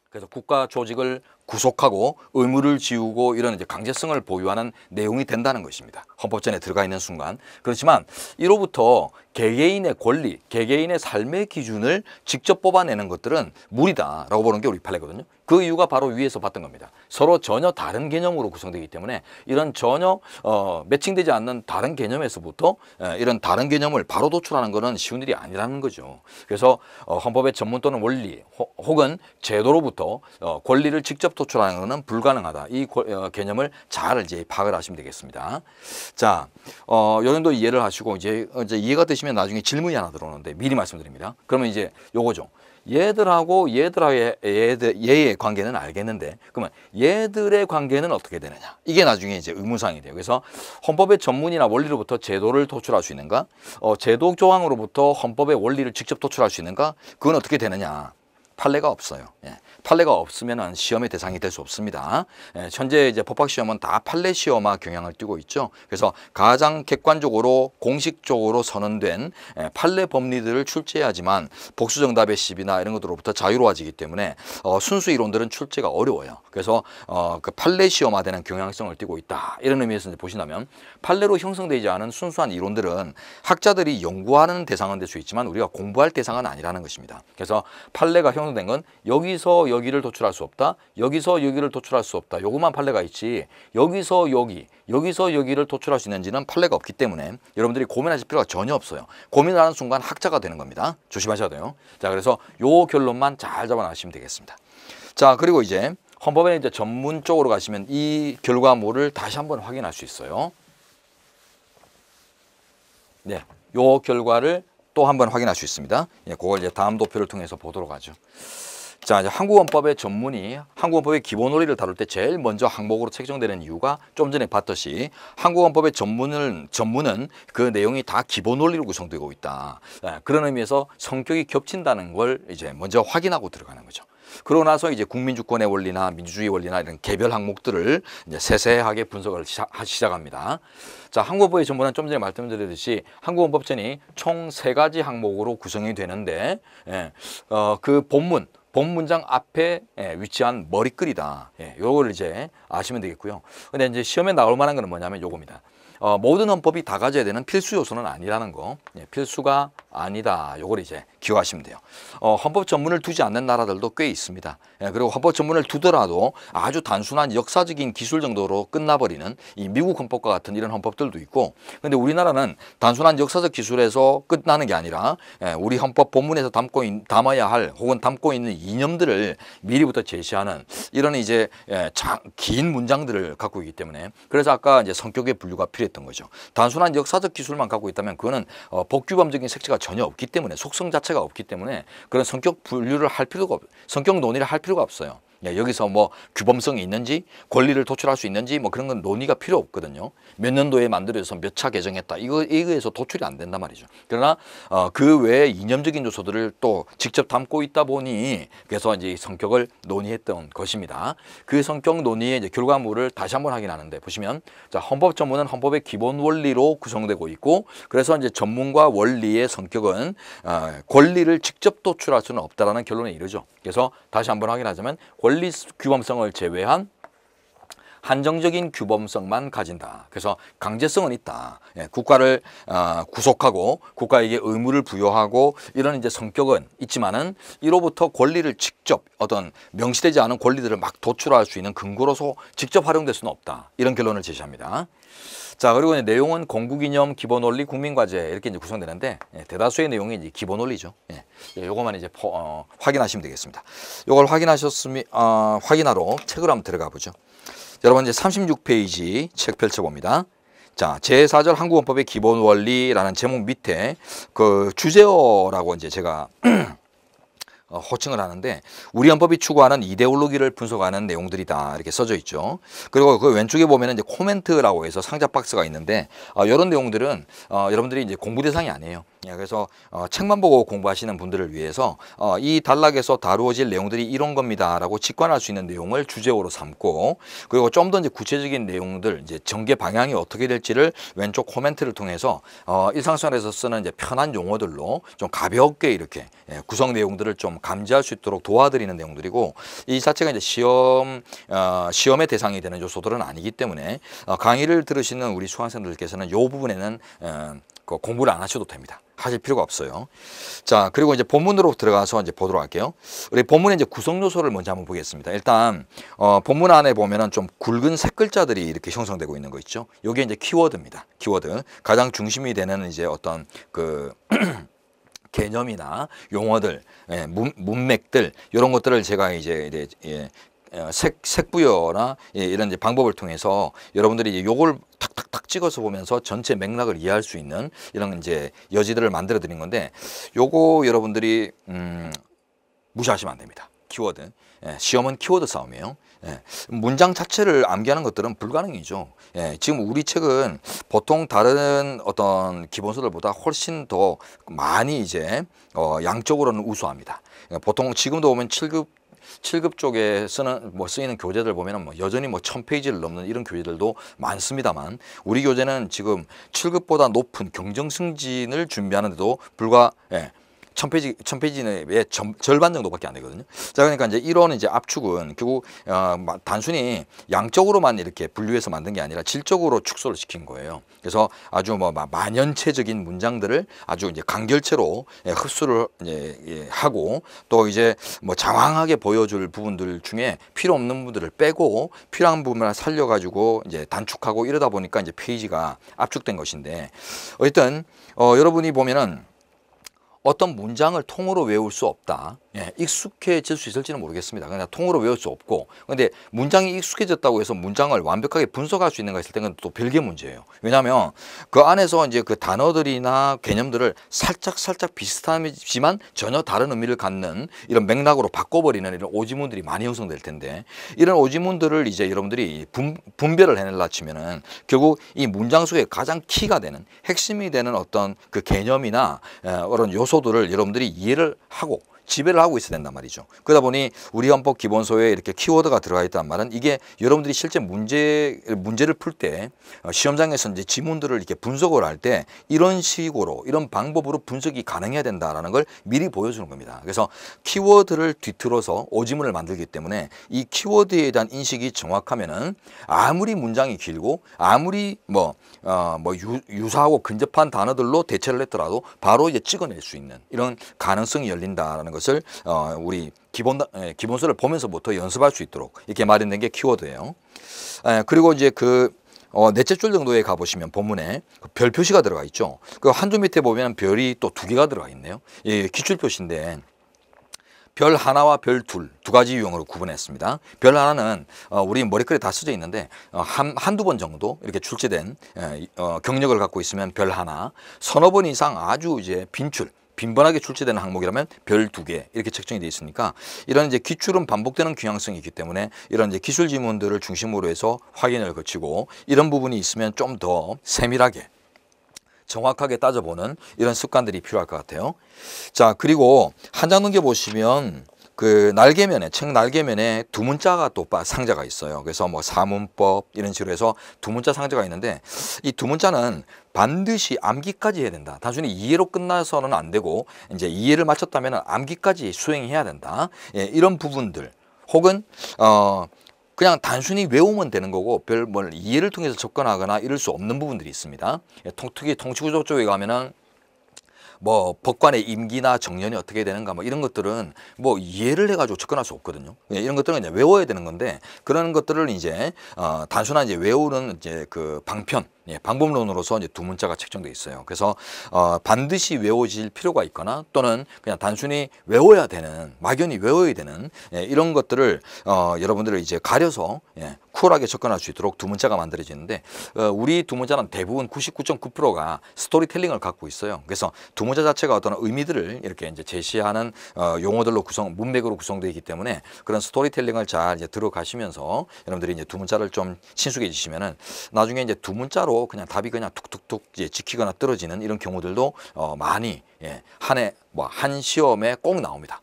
그래서 국가 조직을 구속하고 의무를 지우고 이런 이제 강제성을 보유하는 내용이 된다는 것입니다. 헌법전에 들어가 있는 순간. 그렇지만 이로부터 개개인의 권리, 개개인의 삶의 기준을 직접 뽑아내는 것들은 무리다라고 보는 게 우리 판례거든요. 그 이유가 바로 위에서 봤던 겁니다. 서로 전혀 다른 개념으로 구성되기 때문에 이런 전혀 매칭되지 않는 다른 개념에서부터 이런 다른 개념을 바로 도출하는 것은 쉬운 일이 아니라는 거죠. 그래서 헌법의 전문 또는 원리 혹은 제도로부터 권리를 직접 도출하는 것은 불가능하다. 이 개념을 잘 이제 파악을 하시면 되겠습니다. 자, 요 정도 이해를 하시고 이제 이해가 되시면 나중에 질문이 하나 들어오는데 미리 말씀드립니다. 그러면 이제 요거죠. 얘들하고 얘의 관계는 알겠는데 그러면 얘들의 관계는 어떻게 되느냐 이게 나중에 이제 의문사항이 돼요. 그래서 헌법의 전문이나 원리로부터 제도를 도출할 수 있는가, 제도 조항으로부터 헌법의 원리를 직접 도출할 수 있는가, 그건 어떻게 되느냐. 판례가 없어요. 예. 판례가 없으면은 시험의 대상이 될 수 없습니다. 예. 현재 이제 법학 시험은 다 판례 시험화 경향을 띠고 있죠. 그래서 가장 객관적으로 공식적으로 선언된 판례 법리들을 출제해야지만 복수 정답의 시비나 이런 것들로부터 자유로워지기 때문에 순수 이론들은 출제가 어려워요. 그래서 그 판례 시험화되는 경향성을 띠고 있다. 이런 의미에서 이제 보신다면 판례로 형성되지 않은 순수한 이론들은 학자들이 연구하는 대상은 될 수 있지만 우리가 공부할 대상은 아니라는 것입니다. 그래서 판례가 형성된 건 여기서 여기를 도출할 수 없다. 여기서 여기를 도출할 수 없다. 요것만 판례가 있지 여기서 여기서 여기를 도출할 수 있는지는 판례가 없기 때문에 여러분들이 고민하실 필요가 전혀 없어요. 고민하는 순간 학자가 되는 겁니다. 조심하셔야 돼요. 자, 그래서 요 결론만 잘 잡아놔주시면 되겠습니다. 자, 그리고 이제 헌법에 이제 전문 쪽으로 가시면 이 결과물을 다시 한번 확인할 수 있어요. 네, 요 결과를 또 한번 확인할 수 있습니다. 예, 그걸 이제 다음 도표를 통해서 보도록 하죠. 자, 이제 한국헌법의 전문이 한국헌법의 기본 원리를 다룰 때 제일 먼저 항목으로 책정되는 이유가 좀 전에 봤듯이 한국헌법의 전문은 그 내용이 다 기본 원리로 구성되고 있다. 그런 의미에서 성격이 겹친다는 걸 이제 먼저 확인하고 들어가는 거죠. 그러고 나서 이제 국민주권의 원리나 민주주의 원리나 이런 개별 항목들을 이제 세세하게 분석을 시작합니다. 자, 한국헌법의 전문은 좀 전에 말씀드렸듯이 한국헌법전이 총 3가지 항목으로 구성이 되는데 그 본문장 앞에 위치한 머리글이다. 요거를 이제 아시면 되겠고요. 근데 이제 시험에 나올 만한 거는 뭐냐면 요겁니다. 모든 헌법이 다 가져야 되는 필수 요소는 아니라는 거. 필수가 아니다. 요걸 이제 기억하시면 돼요. 헌법 전문을 두지 않는 나라들도 꽤 있습니다. 그리고 헌법 전문을 두더라도 아주 단순한 역사적인 기술 정도로 끝나버리는 이 미국 헌법과 같은 이런 헌법들도 있고, 근데 우리나라는 단순한 역사적 기술에서 끝나는 게 아니라 우리 헌법 본문에서 담아야 할 혹은 담고 있는 이념들을 미리부터 제시하는 이런 이제 긴 문장들을 갖고 있기 때문에, 그래서 아까 이제 성격의 분류가 필요했던 거죠. 단순한 역사적 기술만 갖고 있다면 그거는 법규범적인 색채가 전혀 없기 때문에, 속성 자체가 없기 때문에 그런 성격 분류를 할 필요가 성격 논의를 할 필요가 없어요. 여기서 뭐 규범성이 있는지, 권리를 도출할 수 있는지 뭐 그런 건 논의가 필요 없거든요. 몇 년도에 만들어서 몇 차 개정했다. 이거에서 도출이 안 된단 말이죠. 그러나 그 외에 이념적인 요소들을 또 직접 담고 있다 보니 그래서 이제 성격을 논의했던 것입니다. 그 성격 논의의 이제 결과물을 다시 한번 확인하는데 보시면, 자, 헌법 전문은 헌법의 기본 원리로 구성되고 있고, 그래서 이제 전문과 원리의 성격은 권리를 직접 도출할 수는 없다라는 결론에 이르죠. 그래서 다시 한번 확인하자면 권리 규범성을 제외한 한정적인 규범성만 가진다. 그래서 강제성은 있다. 국가를 구속하고 국가에게 의무를 부여하고 이런 이제 성격은 있지만은 이로부터 권리를 직접 어떤 명시되지 않은 권리들을 막 도출할 수 있는 근거로서 직접 활용될 수는 없다. 이런 결론을 제시합니다. 자, 그리고 이제 내용은 공국이념, 기본원리, 국민과제 이렇게 이제 구성되는데 대다수의 내용이 이제 기본원리죠. 요거만 이제 확인하시면 되겠습니다. 요걸 확인하러 책으로 한번 들어가 보죠. 여러분 이제 36페이지 책 펼쳐봅니다. 자, 제4절 한국헌법의 기본원리라는 제목 밑에 그 주제어라고 이제 제가 호칭을 하는데, 우리 헌법이 추구하는 이데올로기를 분석하는 내용들이다 이렇게 써져 있죠. 그리고 그 왼쪽에 보면은 이제 코멘트라고 해서 상자 박스가 있는데 이런 내용들은 여러분들이 이제 공부 대상이 아니에요. 그래서 책만 보고 공부하시는 분들을 위해서 이 단락에서 다루어질 내용들이 이런 겁니다라고 직관할 수 있는 내용을 주제어로 삼고, 그리고 좀 더 이제 구체적인 내용들, 이제 전개 방향이 어떻게 될지를 왼쪽 코멘트를 통해서 일상생활에서 쓰는 이제 편한 용어들로 좀 가볍게 이렇게 구성 내용들을 좀 감지할 수 있도록 도와드리는 내용들이고, 이 자체가 이제 시험의 대상이 되는 요소들은 아니기 때문에 강의를 들으시는 우리 수강생들께서는 이 부분에는 공부를 안 하셔도 됩니다. 하실 필요가 없어요. 자, 그리고 이제 본문으로 들어가서 이제 보도록 할게요. 우리 본문의 이제 구성 요소를 먼저 한번 보겠습니다. 일단 본문 안에 보면은 좀 굵은 색 글자들이 이렇게 형성되고 있는 거 있죠. 이게 이제 키워드입니다. 키워드. 가장 중심이 되는 이제 어떤 그 개념이나 용어들, 문맥들 이런 것들을 제가 이제 색부여나 이런 이제 방법을 통해서 여러분들이 이제 요걸 탁탁탁 찍어서 보면서 전체 맥락을 이해할 수 있는 이런 이제 여지들을 만들어 드린 건데, 요거 여러분들이 무시하시면 안 됩니다. 키워드. 예, 시험은 키워드 싸움이에요. 예, 문장 자체를 암기하는 것들은 불가능이죠. 예, 지금 우리 책은 보통 다른 어떤 기본서들보다 훨씬 더 많이 이제 양적으로는 우수합니다. 보통 지금도 보면 7급 쪽에 쓰이는 교재들 보면은 여전히 1000페이지를 넘는 이런 교재들도 많습니다만, 우리 교재는 지금 7급보다 높은 경정 승진을 준비하는데도 불과 1000페이지의 절반 정도밖에 안 되거든요. 자, 그러니까 이제 이런 이제 압축은 결국 단순히 양적으로만 이렇게 분류해서 만든 게 아니라 질적으로 축소를 시킨 거예요. 그래서 아주 만연체적인 문장들을 아주 이제 간결체로 흡수를 이제 하고, 또 이제 장황하게 보여줄 부분들 중에 필요 없는 부분들을 빼고 필요한 부분을 살려가지고 이제 단축하고, 이러다 보니까 이제 페이지가 압축된 것인데, 어쨌든 여러분이 보면은 어떤 문장을 통으로 외울 수 없다. 익숙해질 수 있을지는 모르겠습니다. 그냥 통으로 외울 수 없고, 근데 문장이 익숙해졌다고 해서 문장을 완벽하게 분석할 수 있는가 했을 때는 또 별개 문제예요. 왜냐하면 그 안에서 이제 그 단어들이나 개념들을 살짝 비슷하지만 전혀 다른 의미를 갖는 이런 맥락으로 바꿔버리는 이런 오지문들이 많이 형성될 텐데, 이런 오지문들을 이제 여러분들이 분별을 해내려 치면은 결국 이 문장 속에 가장 키가 되는, 핵심이 되는 어떤 그 개념이나 그런 요소들을 여러분들이 이해를 하고 지배를 하고 있어야 된단 말이죠. 그러다 보니 우리 헌법 기본서에 이렇게 키워드가 들어가 있단 말은, 이게 여러분들이 실제 문제를 풀 때 시험장에서 이제 지문들을 이렇게 분석을 할 때 이런 식으로, 이런 방법으로 분석이 가능해야 된다라는 걸 미리 보여주는 겁니다. 그래서 키워드를 뒤틀어서 오지문을 만들기 때문에 이 키워드에 대한 인식이 정확하면은 아무리 문장이 길고 아무리 유사하고 근접한 단어들로 대체를 했더라도 바로 이제 찍어낼 수 있는 이런 가능성이 열린다라는 것을 우리 기본서를 보면서부터 연습할 수 있도록 이렇게 마련된 게 키워드예요. 그리고 이제 넷째 줄 정도에 가보시면 본문에 별 표시가 들어가 있죠. 그 한 줄 밑에 보면 별이 또 2개가 들어가 있네요. 예, 기출 표시인데 별 하나와 별 두 가지 유형으로 구분했습니다. 별 하나는 우리 머리글에 다 써져 있는데 한두 번 정도 이렇게 출제된 경력을 갖고 있으면 별 하나, 서너 번 이상 아주 이제 빈번하게 출제되는 항목이라면 별 2개 이렇게 책정이 되어 있으니까, 이런 이제 기출은 반복되는 경향성이 있기 때문에 이런 이제 기술 지문들을 중심으로 해서 확인을 거치고, 이런 부분이 있으면 좀 더 세밀하게 정확하게 따져보는 이런 습관들이 필요할 것 같아요. 자, 그리고 한 장 넘겨보시면 그 날개면에, 책 날개면에 두 문자가 또 상자가 있어요. 그래서 사문법 이런 식으로 해서 두 문자 상자가 있는데, 이 두 문자는 반드시 암기까지 해야 된다. 단순히 이해로 끝나서는 안 되고, 이제 이해를 마쳤다면 암기까지 수행해야 된다. 예, 이런 부분들, 혹은 그냥 단순히 외우면 되는 거고 이해를 통해서 접근하거나 이럴 수 없는 부분들이 있습니다. 특히 통치구조 쪽에 가면은 법관의 임기나 정년이 어떻게 되는가 이런 것들은 이해를 해가지고 접근할 수 없거든요. 이런 것들은 이제 외워야 되는 건데, 그런 것들을 이제 단순한 이제 외우는 이제 그 방법론으로서 이제 두 문자가 책정되어 있어요. 그래서 반드시 외워질 필요가 있거나, 또는 그냥 단순히 외워야 되는, 막연히 외워야 되는 이런 것들을 여러분들을 이제 가려서 쿨하게 접근할 수 있도록 두 문자가 만들어지는데, 우리 두 문자는 대부분 99.9%가 스토리텔링을 갖고 있어요. 그래서 두 문자 자체가 어떤 의미들을 이렇게 이제 제시하는 용어들로 문맥으로 구성되어 있기 때문에, 그런 스토리텔링을 잘 이제 들어가시면서 여러분들이 이제 두 문자를 좀 친숙해지시면은 나중에 이제 두 문자로 그냥 답이 그냥 툭툭툭 이제 지키거나 떨어지는 이런 경우들도 많이 한 시험에 꼭 나옵니다.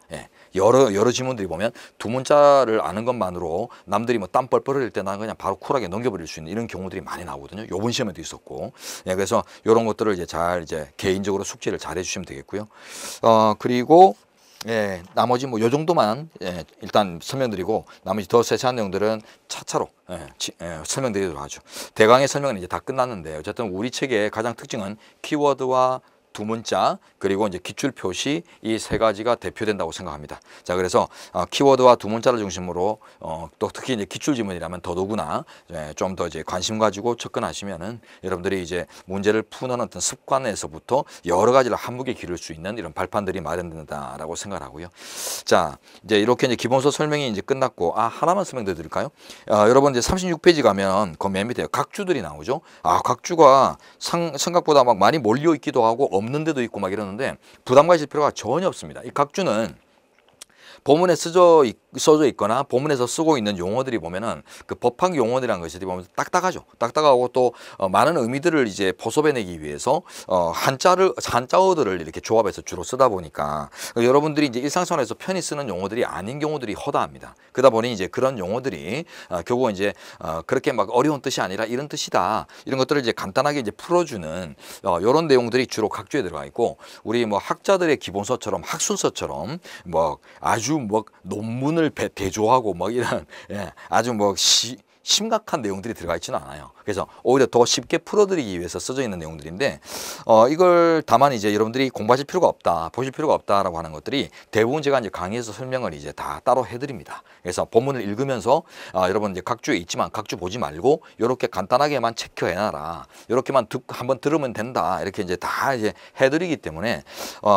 여러 지문들이 보면 두 문자를 아는 것만으로 남들이 땀 뻘뻘 흘릴 때 나는 그냥 바로 쿨하게 넘겨버릴 수 있는 이런 경우들이 많이 나오거든요. 요번 시험에도 있었고. 그래서 이런 것들을 이제 개인적으로 숙지를 잘 해주시면 되겠고요. 그리고 나머지 요 정도만 일단 설명드리고, 나머지 더 세세한 내용들은 차차로 설명드리도록 하죠. 대강의 설명은 이제 다 끝났는데, 어쨌든 우리 책의 가장 특징은 키워드와 두 문자, 그리고 이제 기출 표시, 이 세 가지가 대표된다고 생각합니다. 자, 그래서 키워드와 두 문자를 중심으로 또 특히 이제 기출 지문이라면 더더구나 좀 더 이제 관심 가지고 접근하시면은 여러분들이 이제 문제를 푸는 어떤 습관에서부터 여러 가지를 한무게 기를 수 있는 이런 발판들이 마련된다라고 생각하고요. 자, 이제 이렇게 이제 기본서 설명이 이제 끝났고, 하나만 설명드려 드릴까요? 여러분 이제 36페이지 가면 그 맨 밑에 각주들이 나오죠. 각주가 생각보다 많이 몰려 있기도 하고 없는 데도 있고 이러는데 부담 가질 필요가 전혀 없습니다. 이 각주는 본문에 써져 있거나 본문에서 쓰고 있는 용어들이 보면은 그 법학 용어들이라는 것이 보면 딱딱하죠. 딱딱하고 또 많은 의미들을 이제 포섭해내기 위해서 한자어들을 이렇게 조합해서 주로 쓰다 보니까 여러분들이 이제 일상생활에서 편히 쓰는 용어들이 아닌 경우들이 허다합니다. 그러다 보니 이제 그런 용어들이 결국 이제 그렇게 막 어려운 뜻이 아니라 이런 뜻이다. 이런 것들을 이제 간단하게 이제 풀어주는 이런 내용들이 주로 각주에 들어가 있고 우리 뭐 학자들의 기본서처럼 학술서처럼 뭐 아주 뭐 논문을 대조하고 뭐 이런 아주 뭐 심각한 내용들이 들어가 있지는 않아요. 그래서 오히려 더 쉽게 풀어드리기 위해서 써져 있는 내용들인데 이걸 다만 이제 여러분들이 공부하실 필요가 없다, 보실 필요가 없다라고 하는 것들이 대부분 제가 이제 강의에서 설명을 이제 다 따로 해드립니다. 그래서 본문을 읽으면서 여러분 이제 각주에 있지만 각주 보지 말고 이렇게 간단하게만 체크해놔라, 이렇게만 한번 들으면 된다, 이렇게 이제 다 이제 해드리기 때문에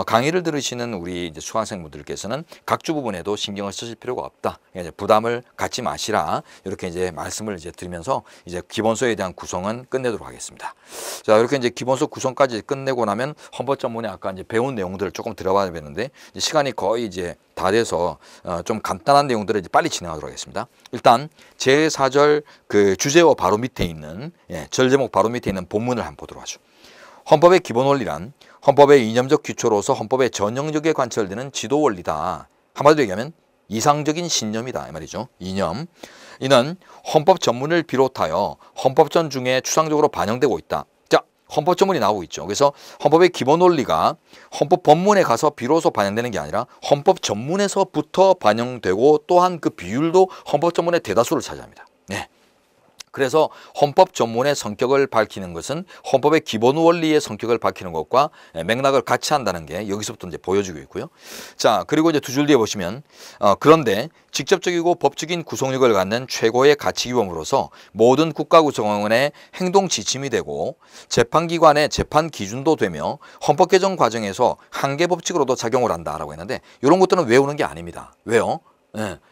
강의를 들으시는 우리 이제 수강생분들께서는 각주 부분에도 신경을 쓰실 필요가 없다. 이제 부담을 갖지 마시라, 이렇게 이제 말씀을 이제 드리면서 이제 기본서에 대한 구성은 끝내도록 하겠습니다. 자, 이렇게 이제 기본서 구성까지 끝내고 나면 헌법전문에 아까 이제 배운 내용들을 조금 들어봐야 되는데 시간이 거의 이제 다 돼서 좀 간단한 내용들을 이제 빨리 진행하도록 하겠습니다. 일단 제4절 그 주제어 바로 밑에 있는 절 제목 바로 밑에 있는 본문을 한번 보도록 하죠. 헌법의 기본 원리란 헌법의 이념적 기초로서 헌법의 전형적에 관철되는 지도 원리다. 한마디로 얘기하면 이상적인 신념이다 이 말이죠. 이념. 이는 헌법 전문을 비롯하여 헌법전 중에 추상적으로 반영되고 있다. 자, 헌법 전문이 나오고 있죠. 그래서 헌법의 기본 원리가 헌법 본문에 가서 비로소 반영되는 게 아니라 헌법 전문에서부터 반영되고 또한 그 비율도 헌법 전문의 대다수를 차지합니다. 네. 그래서 헌법 전문의 성격을 밝히는 것은 헌법의 기본 원리의 성격을 밝히는 것과 맥락을 같이 한다는 게 여기서부터 이제 보여주고 있고요. 자, 그리고 이제 두 줄 뒤에 보시면 그런데 직접적이고 법적인 구속력을 갖는 최고의 가치기범으로서 모든 국가구성원의 행동 지침이 되고 재판기관의 재판 기준도 되며 헌법 개정 과정에서 한계 법칙으로도 작용을 한다라고 했는데 이런 것들은 외우는 게 아닙니다. 왜요?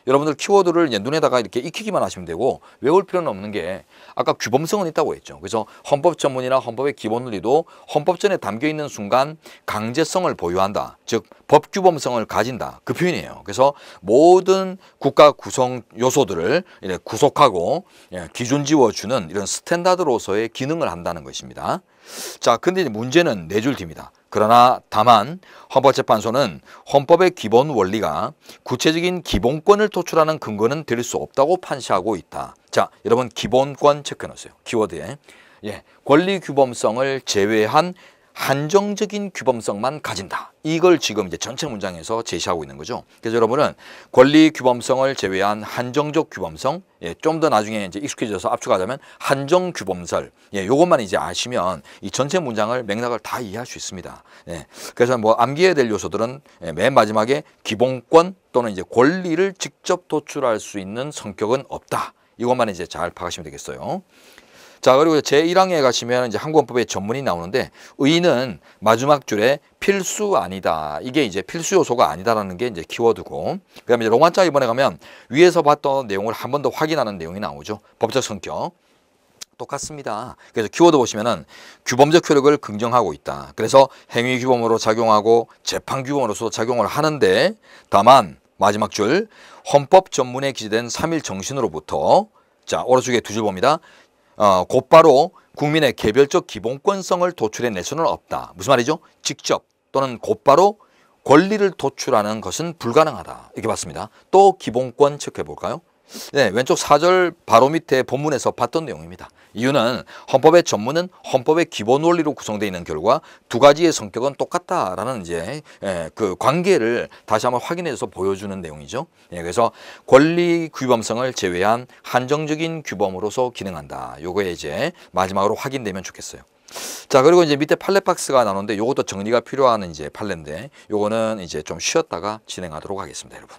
여러분들 키워드를 이제 눈에다가 이렇게 익히기만 하시면 되고 외울 필요는 없는 게 아까 규범성은 있다고 했죠. 그래서 헌법 전문이나 헌법의 기본 원리도 헌법전에 담겨 있는 순간 강제성을 보유한다. 즉 법규범성을 가진다. 그 표현이에요. 그래서 모든 국가 구성 요소들을 이렇게 구속하고 기준 지어주는 이런 스탠다드로서의 기능을 한다는 것입니다. 자, 근데 문제는 네 줄 뒤입니다. 그러나 다만 헌법재판소는 헌법의 기본 원리가 구체적인 기본권을 도출하는 근거는 될 수 없다고 판시하고 있다. 자, 여러분 기본권 체크해 놓으세요. 키워드에. 권리 규범성을 제외한 한정적인 규범성만 가진다. 이걸 지금 이제 전체 문장에서 제시하고 있는 거죠. 그래서 여러분은 권리 규범성을 제외한 한정적 규범성, 좀 더 나중에 이제 익숙해져서 압축하자면 한정 규범설, 요것만 이제 아시면 이 전체 문장을 맥락을 다 이해할 수 있습니다. 그래서 뭐 암기해야 될 요소들은 맨 마지막에 기본권 또는 이제 권리를 직접 도출할 수 있는 성격은 없다. 이것만 이제 잘 파악하시면 되겠어요. 자, 그리고 제1항에 가시면 이제 한국헌법의 전문이 나오는데 의의는 마지막 줄에 필수 아니다. 이게 이제 필수 요소가 아니다라는 게 이제 키워드고, 그다음에 이제 로마자 이번에 가면 위에서 봤던 내용을 한 번 더 확인하는 내용이 나오죠. 법적 성격. 똑같습니다. 그래서 키워드 보시면은 규범적 효력을 긍정하고 있다. 그래서 행위 규범으로 작용하고 재판 규범으로서 작용을 하는데 다만 마지막 줄 헌법 전문에 기재된 3일 정신으로부터 자, 오른쪽에 두 줄 봅니다. 곧바로 국민의 개별적 기본권성을 도출해낼 수는 없다. 무슨 말이죠? 직접 또는 곧바로 권리를 도출하는 것은 불가능하다. 이렇게 봤습니다. 또 기본권 체크해 볼까요? 왼쪽 4절 바로 밑에 본문에서 봤던 내용입니다. 이유는 헌법의 전문은 헌법의 기본 원리로 구성되어 있는 결과 두 가지의 성격은 똑같다라는 이제 그 관계를 다시 한번 확인해서 보여주는 내용이죠. 그래서 권리 규범성을 제외한 한정적인 규범으로서 기능한다. 요거에 이제 마지막으로 확인되면 좋겠어요. 자, 그리고 이제 밑에 판례 박스가 나오는데 요것도 정리가 필요한 이제 판례인데 요거는 이제 좀 쉬었다가 진행하도록 하겠습니다, 여러분.